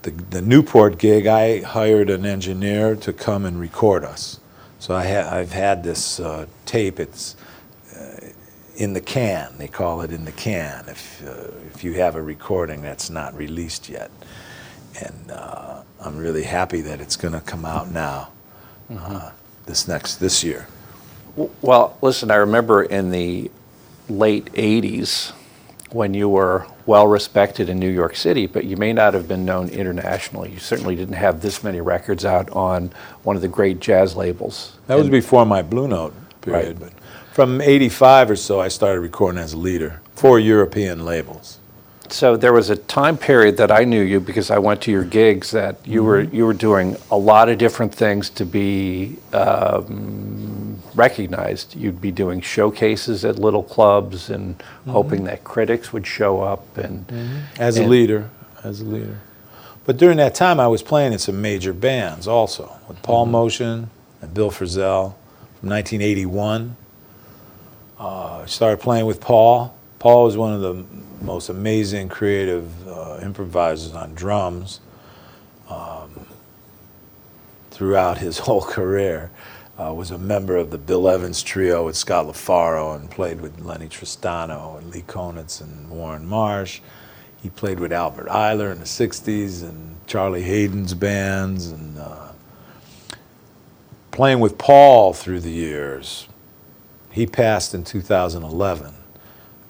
the Newport gig, I hired an engineer to come and record us. So I've had this tape. It's in the can. They call it in the can if you have a recording that's not released yet. And I'm really happy that it's going to come out now, this year. Well, listen, I remember in the late 80s when you were well respected in New York City, but you may not have been known internationally. You certainly didn't have this many records out on one of the great jazz labels. That was before my Blue Note period. Right. But from 85 or so, I started recording as a leader for European labels. So there was a time period that I knew you because I went to your gigs that you were doing a lot of different things to be recognized. You'd be doing showcases at little clubs and hoping that critics would show up and as a leader. But during that time, I was playing in some major bands also with Paul Motion and Bill Frisell, from 1981. Started playing with Paul. Paul was one of the most amazing creative improvisers on drums throughout his whole career. Was a member of the Bill Evans trio with Scott LaFaro and played with Lenny Tristano and Lee Konitz and Warren Marsh. He played with Albert Eiler in the 60s and Charlie Hayden's bands, and playing with Paul through the years. He passed in 2011.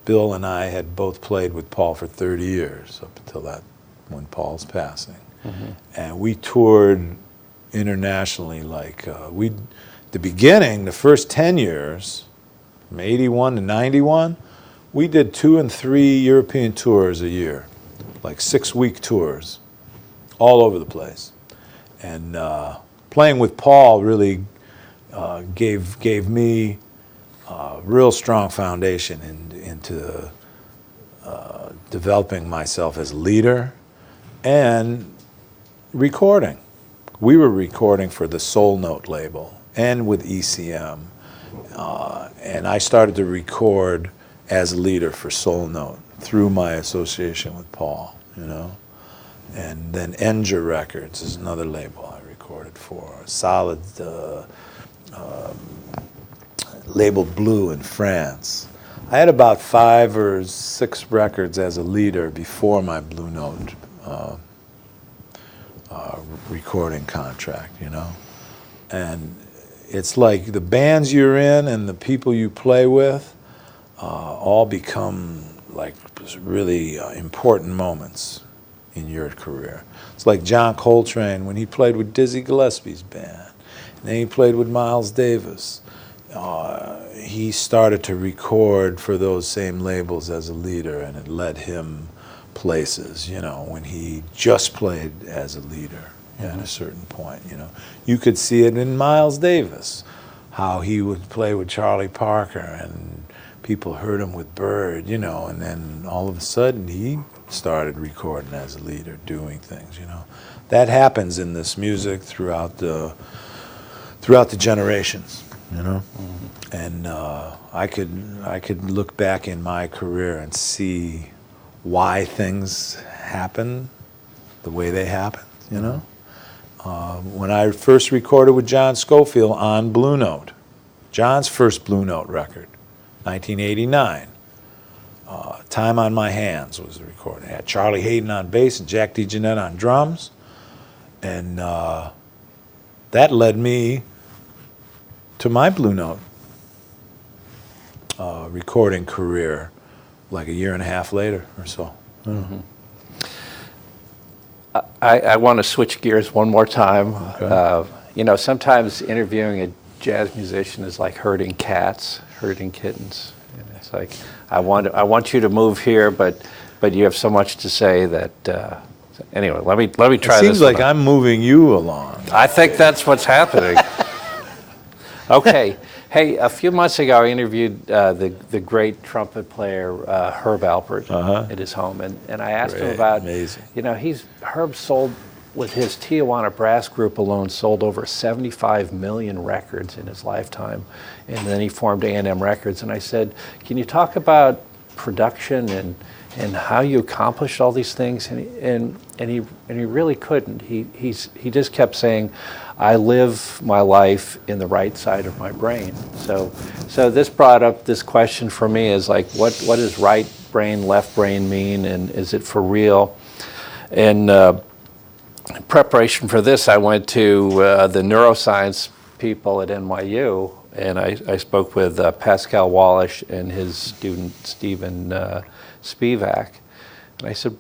Bill and I had both played with Paul for 30 years up until that, when Paul's passing. Mm-hmm. And we toured internationally like the beginning, the first 10 years, from 81 to 91, we did 2 and 3 European tours a year, like 6-week tours, all over the place. And playing with Paul really gave me a real strong foundation into developing myself as a leader and recording. We were recording for the Soul Note label and with ECM. And I started to record as a leader for Soul Note through my association with Paul, you know. And then Enja Records is another label I recorded for. Solid, labeled Blue in France. I had about 5 or 6 records as a leader before my Blue Note recording contract, you know. And it's like the bands you're in and the people you play with all become like really important moments in your career. It's like John Coltrane when he played with Dizzy Gillespie's band, and then he played with Miles Davis. He started to record for those same labels as a leader, and it led him places, you know, when he just played as a leader. At a certain point, you know. You could see it in Miles Davis, how he would play with Charlie Parker and people heard him with Bird, you know, and then all of a sudden he started recording as a leader, doing things, you know. That happens in this music throughout the generations, you know. Mm-hmm. And I could look back in my career and see why things happen the way they happen, you know. When I first recorded with John Scofield on Blue Note, John's first Blue Note record, 1989, Time on My Hands was the recording. It had Charlie Hayden on bass and Jack DeJohnette on drums, and that led me to my Blue Note recording career like a year and a half later or so. Mm-hmm. I want to switch gears one more time. Okay. You know, sometimes interviewing a jazz musician is like herding cats, herding kittens. And it's like, I want you to move here, but you have so much to say that. Anyway, let me try this. It seems like I'm moving you along. I think that's what's happening. Okay. Hey, a few months ago, I interviewed the great trumpet player Herb Alpert at his home, and I asked him about, amazing. You know, Herb sold, with his Tijuana Brass Group alone, sold over 75 million records in his lifetime, and then he formed A&M Records. And I said, can you talk about production and how you accomplished all these things? And he really couldn't. He just kept saying, I live my life in the right side of my brain. So this brought up this question for me is like, what does right brain, left brain mean, and is it for real? And in preparation for this, I went to the neuroscience people at NYU, and I spoke with Pascal Wallish and his student Stephen Spivak, and I said,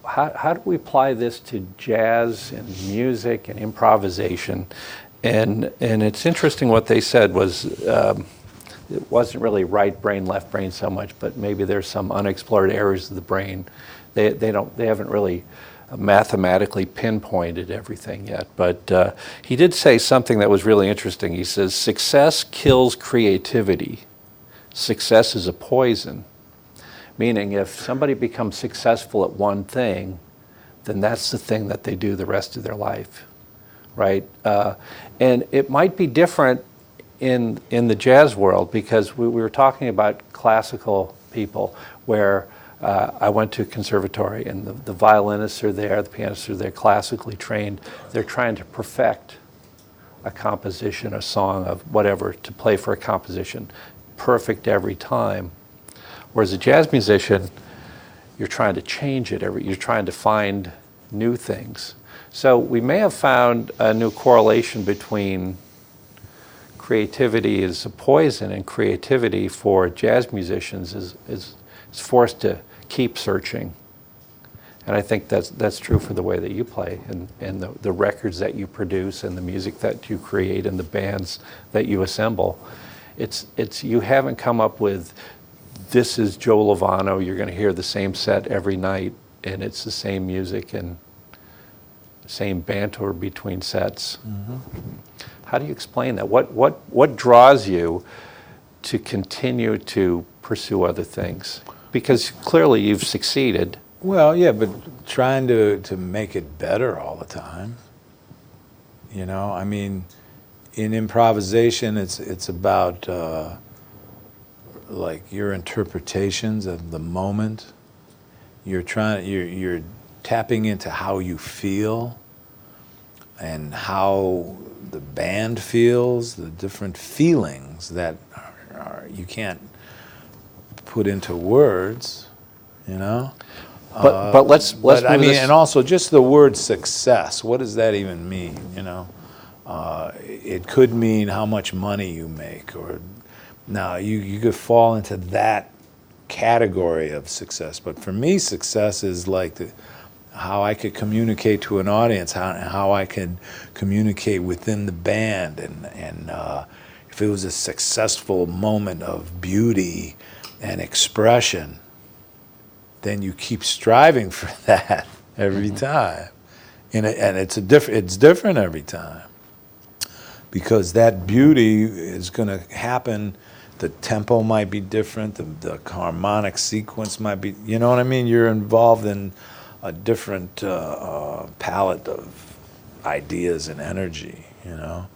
how do we apply this to jazz and music and improvisation? And it's interesting what they said was it wasn't really right brain, left brain so much, but maybe there's some unexplored areas of the brain. They haven't really mathematically pinpointed everything yet. But he did say something that was really interesting. He says, success kills creativity. Success is a poison. Meaning if somebody becomes successful at one thing, then that's the thing that they do the rest of their life. right? And it might be different in the jazz world, because we were talking about classical people, where I went to conservatory, and the violinists are there, the pianists are there, classically trained. They're trying to perfect a composition, a song of whatever, to play for a composition, perfect every time. Whereas a jazz musician, you're trying to change it you're trying to find new things. So we may have found a new correlation between creativity is a poison, and creativity for jazz musicians is forced to keep searching. And I think that's true for the way that you play, and the records that you produce, and the music that you create, and the bands that you assemble. It's you haven't come up with, this is Joe Lovano, you're going to hear the same set every night, and it's the same music and same banter between sets. Mm-hmm. How do you explain that? What draws you to continue to pursue other things? Because clearly you've succeeded. Well, yeah, but trying to make it better all the time. You know, I mean, in improvisation, it's about like your interpretations of the moment. You're tapping into how you feel and how the band feels, the different feelings that you can't put into words, you know. But let's I mean, this. and also just the word success. What does that even mean? You know, it could mean how much money you make, or now you could fall into that category of success. But for me, success is like how I could communicate to an audience, how I could communicate within the band, and if it was a successful moment of beauty and expression, then you keep striving for that every time, and it's different every time, because that beauty is going to happen. The tempo might be different. The harmonic sequence might be. You know what I mean? You're involved in a different palette of ideas and energy. You know,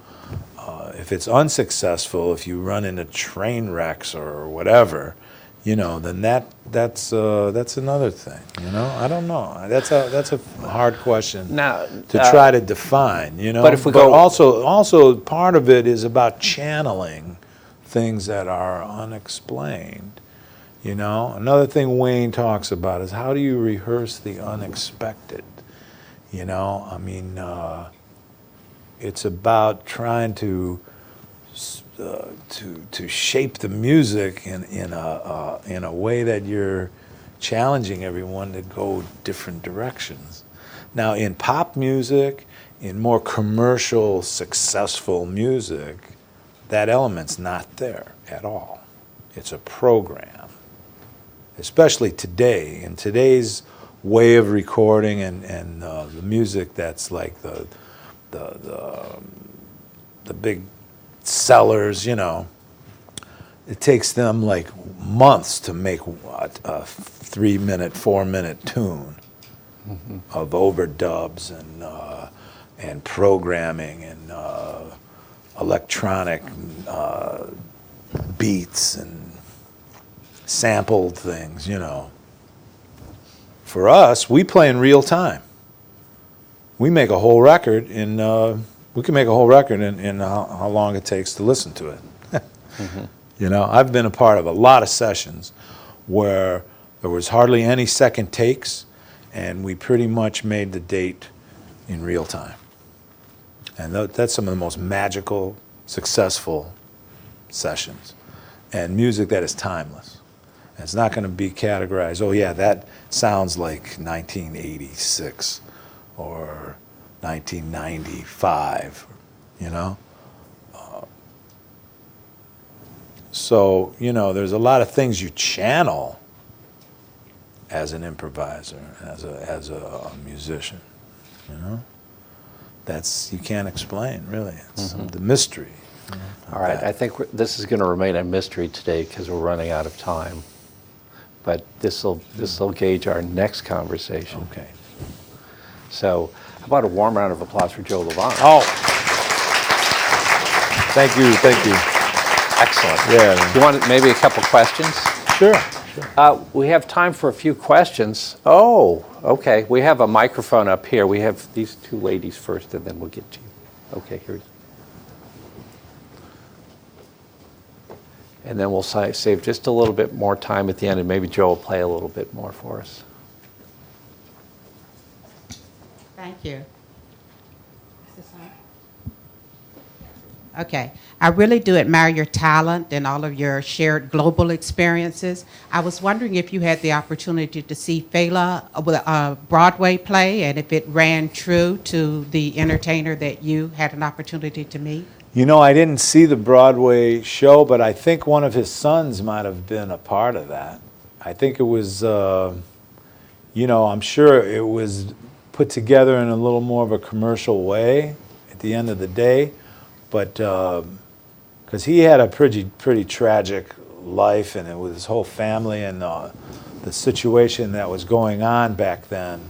if it's unsuccessful, if you run into train wrecks or whatever, you know, then that's another thing. You know, I don't know. That's a hard question Now, to try to define. You know, but if we go, also part of it is about channeling things that are unexplained. You know, another thing Wayne talks about is how do you rehearse the unexpected? You know, I mean, it's about trying to shape the music in a way that you're challenging everyone to go different directions. Now, in pop music, in more commercial, successful music, that element's not there at all. It's a program, especially today. In today's way of recording and the music that's like the big sellers, you know, it takes them like months to make a 3-minute, 4-minute tune of overdubs and programming and electronic beats and sampled things, you know. For us, we play in real time. We make a whole record we can make a whole record in how long it takes to listen to it. Mm-hmm. You know, I've been a part of a lot of sessions where there was hardly any second takes, and we pretty much made the date in real time. And that's some of the most magical, successful sessions. And music that is timeless. And it's not going to be categorized, oh yeah, that sounds like 1986 or 1995, you know? So, you know, there's a lot of things you channel as an improviser, as a musician, you know? That's, you can't explain, really. It's the mystery. You know, all right, I think this is going to remain a mystery today because we're running out of time. But this'll gauge our next conversation. Okay. So How about a warm round of applause for Joe Lovano? Oh, thank you, thank you. Excellent. Yeah. Do you want maybe a couple questions? Sure. We have time for a few questions. Oh, okay. We have a microphone up here. We have these two ladies first, and then we'll get to you. Okay, here. And then we'll save just a little bit more time at the end, and maybe Joe will play a little bit more for us. Thank you. Is this on? Okay. I really do admire your talent and all of your shared global experiences. I was wondering if you had the opportunity to see Fela with a Broadway play, and if it ran true to the entertainer that you had an opportunity to meet. You know, I didn't see the Broadway show, but I think one of his sons might have been a part of that. I think it was, you know, I'm sure it was put together in a little more of a commercial way at the end of the day, but because he had a pretty tragic life, and it was his whole family, and the situation that was going on back then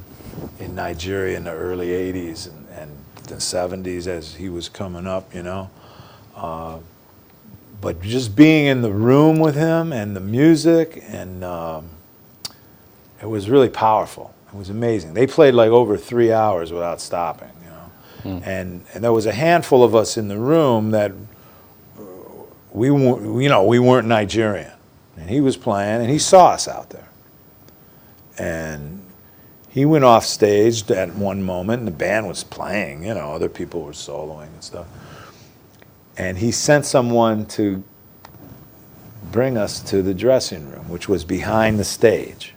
in Nigeria in the early 80s and the 70s as he was coming up, you know. But just being in the room with him and the music, and it was really powerful. It was amazing. They played like over 3 hours without stopping, you know. And there was a handful of us in the room that we weren't Nigerian, and he was playing, and he saw us out there, and he went off stage at one moment, and the band was playing, you know, other people were soloing and stuff, and he sent someone to bring us to the dressing room, which was behind the stage.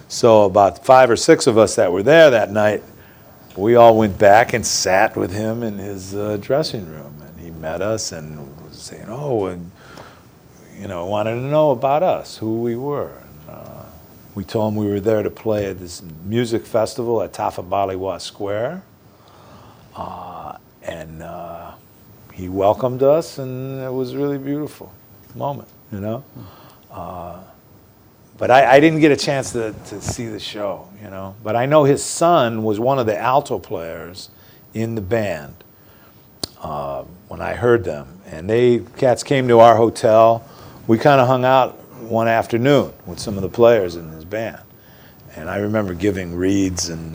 So about 5 or 6 of us that were there that night, we all went back and sat with him in his dressing room, and he met us and was saying, oh, and you know, wanted to know about us, who we were. And, we told him we were there to play at this music festival at Tafabaliwa Square, and he welcomed us, and it was a really beautiful moment, you know. But I didn't get a chance to see the show, you know. But I know his son was one of the alto players in the band when I heard them. And cats came to our hotel. We kind of hung out one afternoon with some of the players in his band. And I remember giving reads and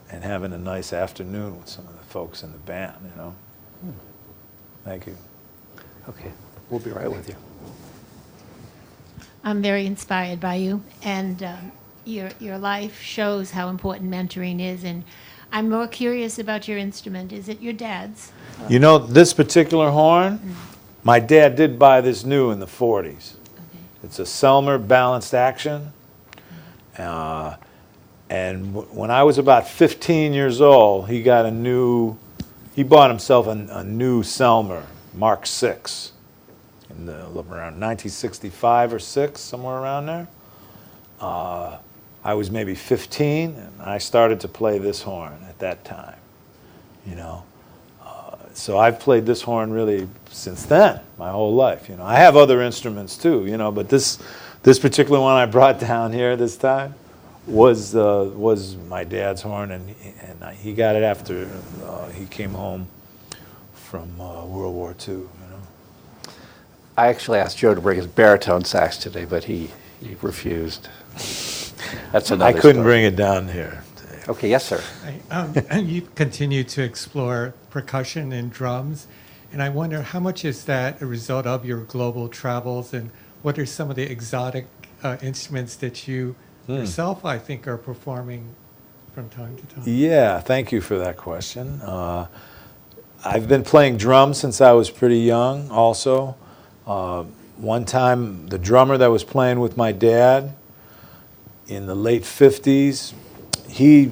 having a nice afternoon with some of the folks in the band, you know. Thank you. Okay, we'll be right with you. I'm very inspired by you, and your life shows how important mentoring is, and I'm more curious about your instrument. Is it your dad's? You know, this particular horn, my dad did buy this new in the 40s. Okay. It's a Selmer balanced action. And when I was about 15 years old, he bought himself a new Selmer, Mark VI. Around 1965 or 6, somewhere around there. I was maybe 15, and I started to play this horn at that time, you know. So I've played this horn really since then, my whole life, you know. I have other instruments too, you know, but this particular one I brought down here this time was my dad's horn, and he got it after he came home from World War II. I actually asked Joe to bring his baritone sax today, but he refused. That's another I couldn't story. bring it down here. Okay, yes, sir. And you continue to explore percussion and drums, and I wonder how much is that a result of your global travels, and what are some of the exotic instruments that you yourself, I think, are performing from time to time? Yeah, thank you for that question. I've been playing drums since I was pretty young also. One time, the drummer that was playing with my dad in the late 50s, he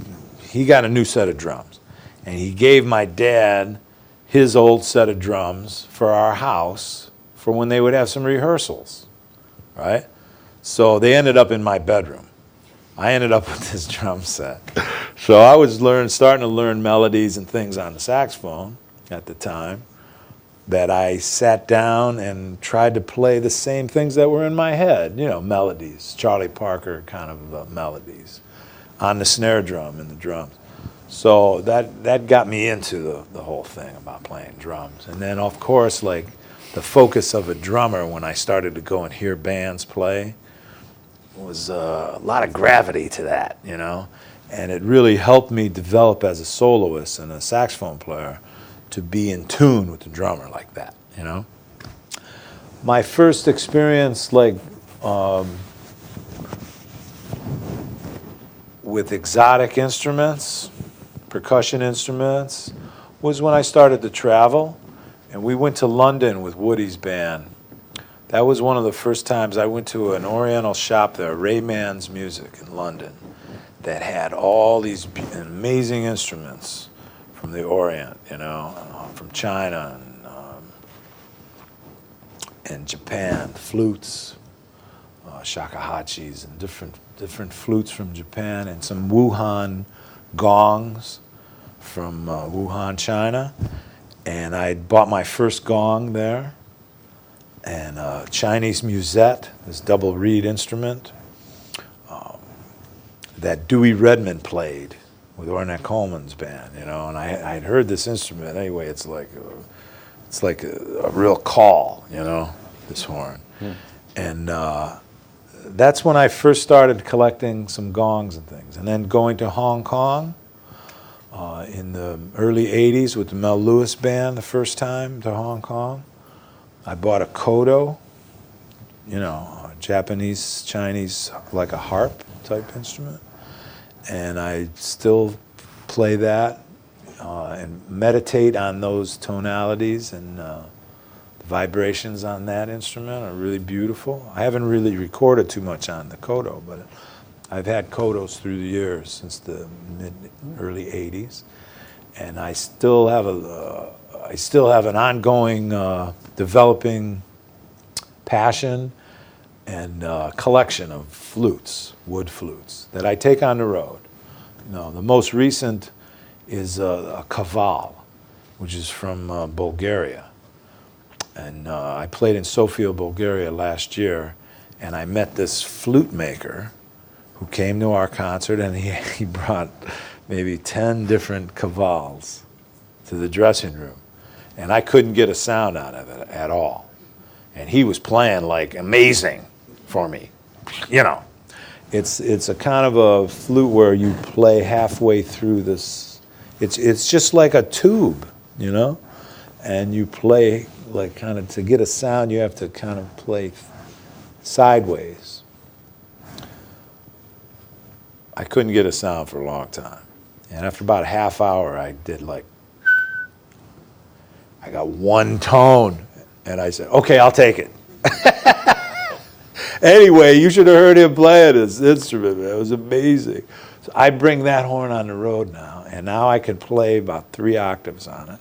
got a new set of drums. And he gave my dad his old set of drums for our house for when they would have some rehearsals, right? So they ended up in my bedroom. I ended up with this drum set. So I was starting to learn melodies and things on the saxophone at the time, that I sat down and tried to play the same things that were in my head, you know, melodies, Charlie Parker kind of melodies, on the snare drum and the drums. So that got me into the whole thing about playing drums. And then, of course, like the focus of a drummer when I started to go and hear bands play was a lot of gravity to that, you know? And it really helped me develop as a soloist and a saxophone player to be in tune with the drummer like that, you know? My first experience, like, with exotic instruments, percussion instruments, was when I started to travel. And we went to London with Woody's band. That was one of the first times I went to an Oriental shop there, Rayman's Music in London, that had all these amazing instruments from the Orient, you know, from China and Japan, flutes, shakuhachis, and different flutes from Japan, and some Wuhan gongs from Wuhan, China. And I bought my first gong there, and a Chinese musette, this double reed instrument that Dewey Redman played with Ornette Coleman's band, you know. And I had heard this instrument anyway. It's like a real call, you know, this horn. And that's when I first started collecting some gongs and things. And then going to Hong Kong in the early 80s with the Mel Lewis band the first time to Hong Kong. I bought a koto, you know, a Japanese, Chinese, like a harp type instrument. And I still play that and meditate on those tonalities, and the vibrations on that instrument are really beautiful. I haven't really recorded too much on the koto, but I've had kotos through the years since the early 80s, and I still have an ongoing developing passion and collection of flutes, wood flutes, that I take on the road. You know, the most recent is a kaval, which is from Bulgaria. And I played in Sofia, Bulgaria last year, and I met this flute maker who came to our concert, and he brought maybe 10 different kavals to the dressing room. And I couldn't get a sound out of it at all. And he was playing like amazing for me, you know. It's a kind of a flute where you play halfway through this. It's just like a tube, you know, and you play like kind of, to get a sound you have to kind of play sideways. I couldn't get a sound for a long time, and after about a half hour I got one tone, and I said, okay, I'll take it. Anyway, you should have heard him playing this instrument, man. It was amazing. So I bring that horn on the road now, and now I can play about 3 octaves on it.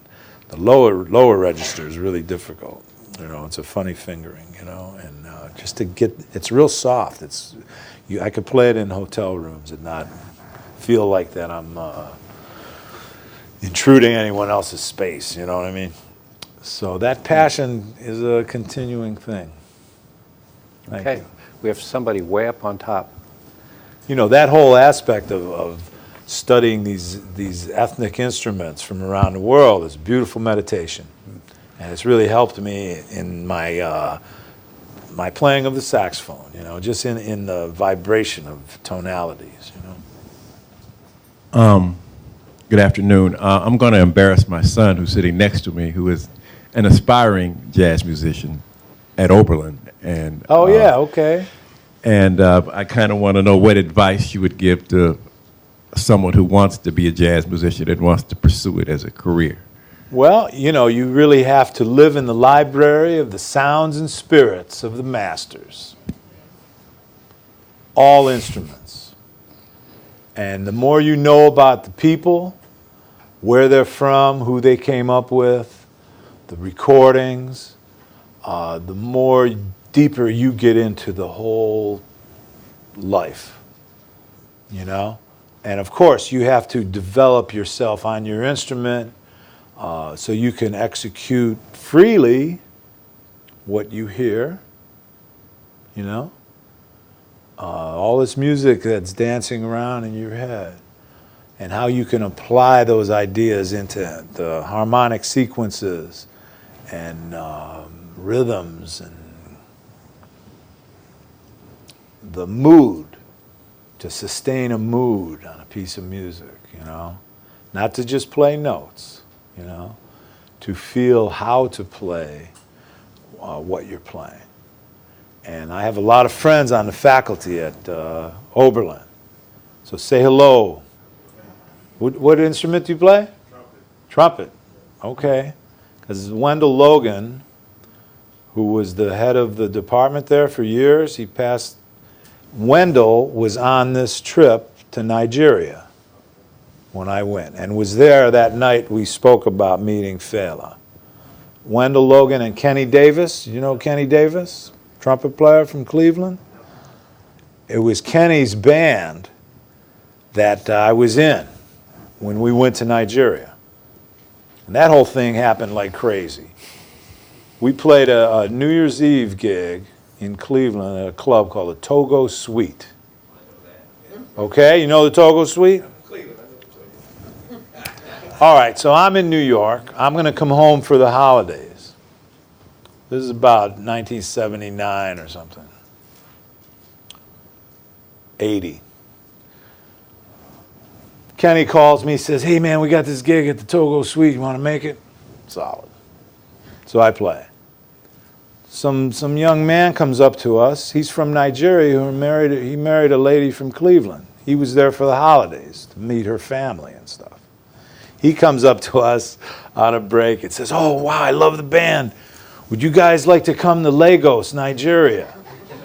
The lower register is really difficult. You know, it's a funny fingering, you know, and just to get, it's real soft. I could play it in hotel rooms and not feel like that I'm intruding anyone else's space, you know what I mean? So that passion is a continuing thing. Thank Okay, you. we have somebody way up on top. You know, that whole aspect of studying these ethnic instruments from around the world is beautiful meditation. And it's really helped me in my my playing of the saxophone, you know, just in the vibration of tonalities, you know. Good afternoon. I'm going to embarrass my son, who's sitting next to me, who is an aspiring jazz musician at Oberlin. And Oh, yeah, okay. And I kind of want to know what advice you would give to someone who wants to be a jazz musician and wants to pursue it as a career. Well, you know, you really have to live in the library of the sounds and spirits of the masters. All instruments. And the more you know about the people, where they're from, who they came up with, the recordings, the more deeper you get into the whole life, you know? And of course, you have to develop yourself on your instrument so you can execute freely what you hear, you know? all this music that's dancing around in your head, and how you can apply those ideas into the harmonic sequences and rhythms and the mood, to sustain a mood on a piece of music, you know, not to just play notes, you know, to feel how to play what you're playing. And I have a lot of friends on the faculty at Oberlin, so say hello. What instrument do you play? Trumpet. Okay. Because Wendell Logan, who was the head of the department there for years, he passed. Wendell was on this trip to Nigeria when I went, and was there that night we spoke about meeting Fela. Wendell Logan and Kenny Davis. You know Kenny Davis? Trumpet player from Cleveland. It was Kenny's band that I was in when we went to Nigeria. And that whole thing happened like crazy. We played a New Year's Eve gig in Cleveland at a club called the Togo Suite. Okay, you know the Togo Suite? All right, so I'm in New York. I'm going to come home for the holidays. This is about 1979 or something. 80. Kenny calls me, says, hey man, we got this gig at the Togo Suite. You want to make it? Solid. So I play. Some young man comes up to us. He's from Nigeria. He married a lady from Cleveland. He was there for the holidays to meet her family and stuff. He comes up to us on a break and says, oh, wow, I love the band. Would you guys like to come to Lagos, Nigeria?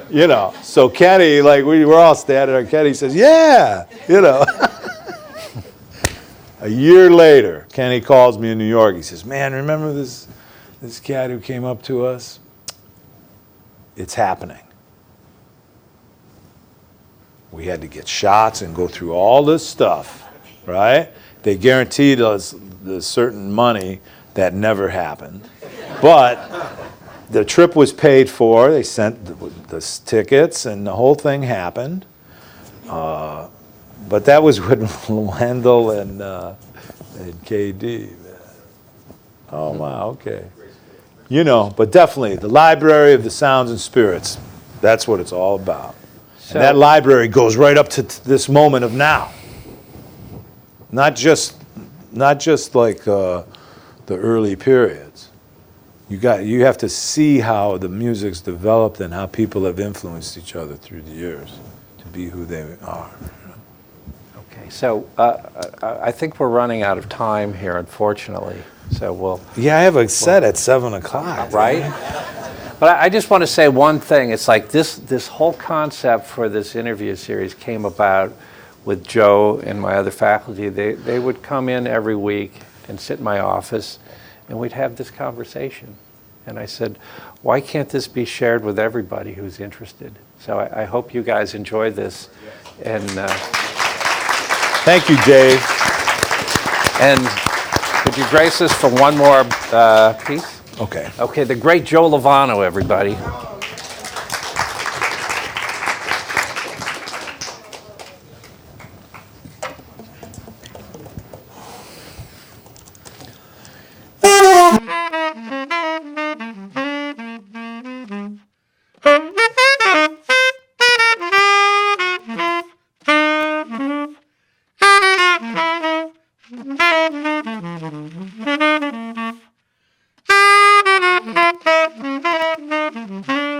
You know, so Kenny, like we were all standing there. Kenny says, yeah, you know. A year later, Kenny calls me in New York. He says, man, remember this cat who came up to us? It's happening. We had to get shots and go through all this stuff, right? They guaranteed us the certain money that never happened. But the trip was paid for. They sent the tickets, and the whole thing happened. But that was with Wendell and KD. Oh, wow, okay. You know, but definitely the library of the sounds and spirits, that's what it's all about. So, and that library goes right up to this moment of now. Not just like the early periods. You have to see how the music's developed and how people have influenced each other through the years to be who they are. okay, so I think we're running out of time here, unfortunately. So we'll. Yeah, I have a set at 7 o'clock. Right? But I just want to say one thing. It's like this whole concept for this interview series came about with Joe and my other faculty. They would come in every week and sit in my office, and we'd have this conversation. And I said, why can't this be shared with everybody who's interested? So I hope you guys enjoy this. And thank you, Dave. And would you grace us for one more piece? Okay. Okay, the great Joe Lovano, everybody. Thank you.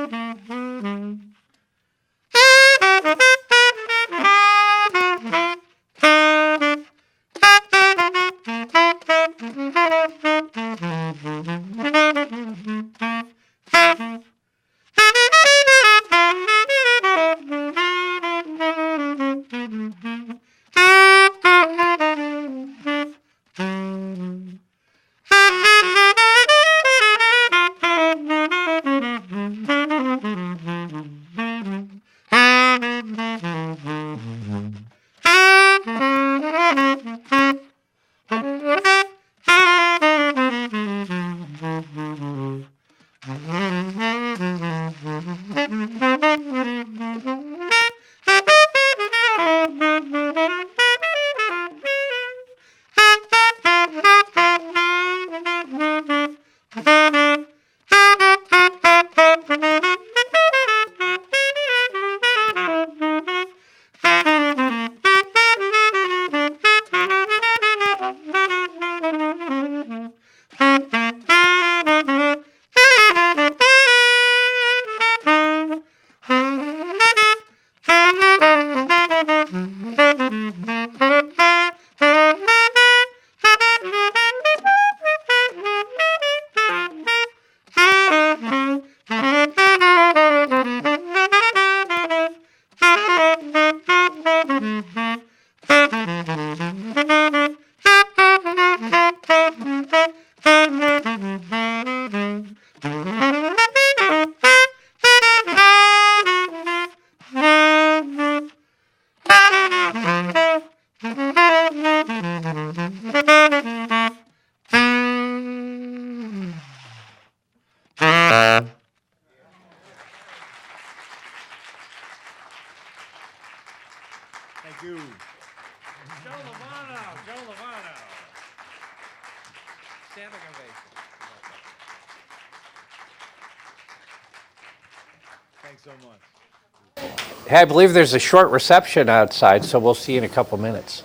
Thank you. Joe Lovano, Joe Lovano. Standing ovation. Thanks so much. Hey, I believe there's a short reception outside, so we'll see you in a couple minutes.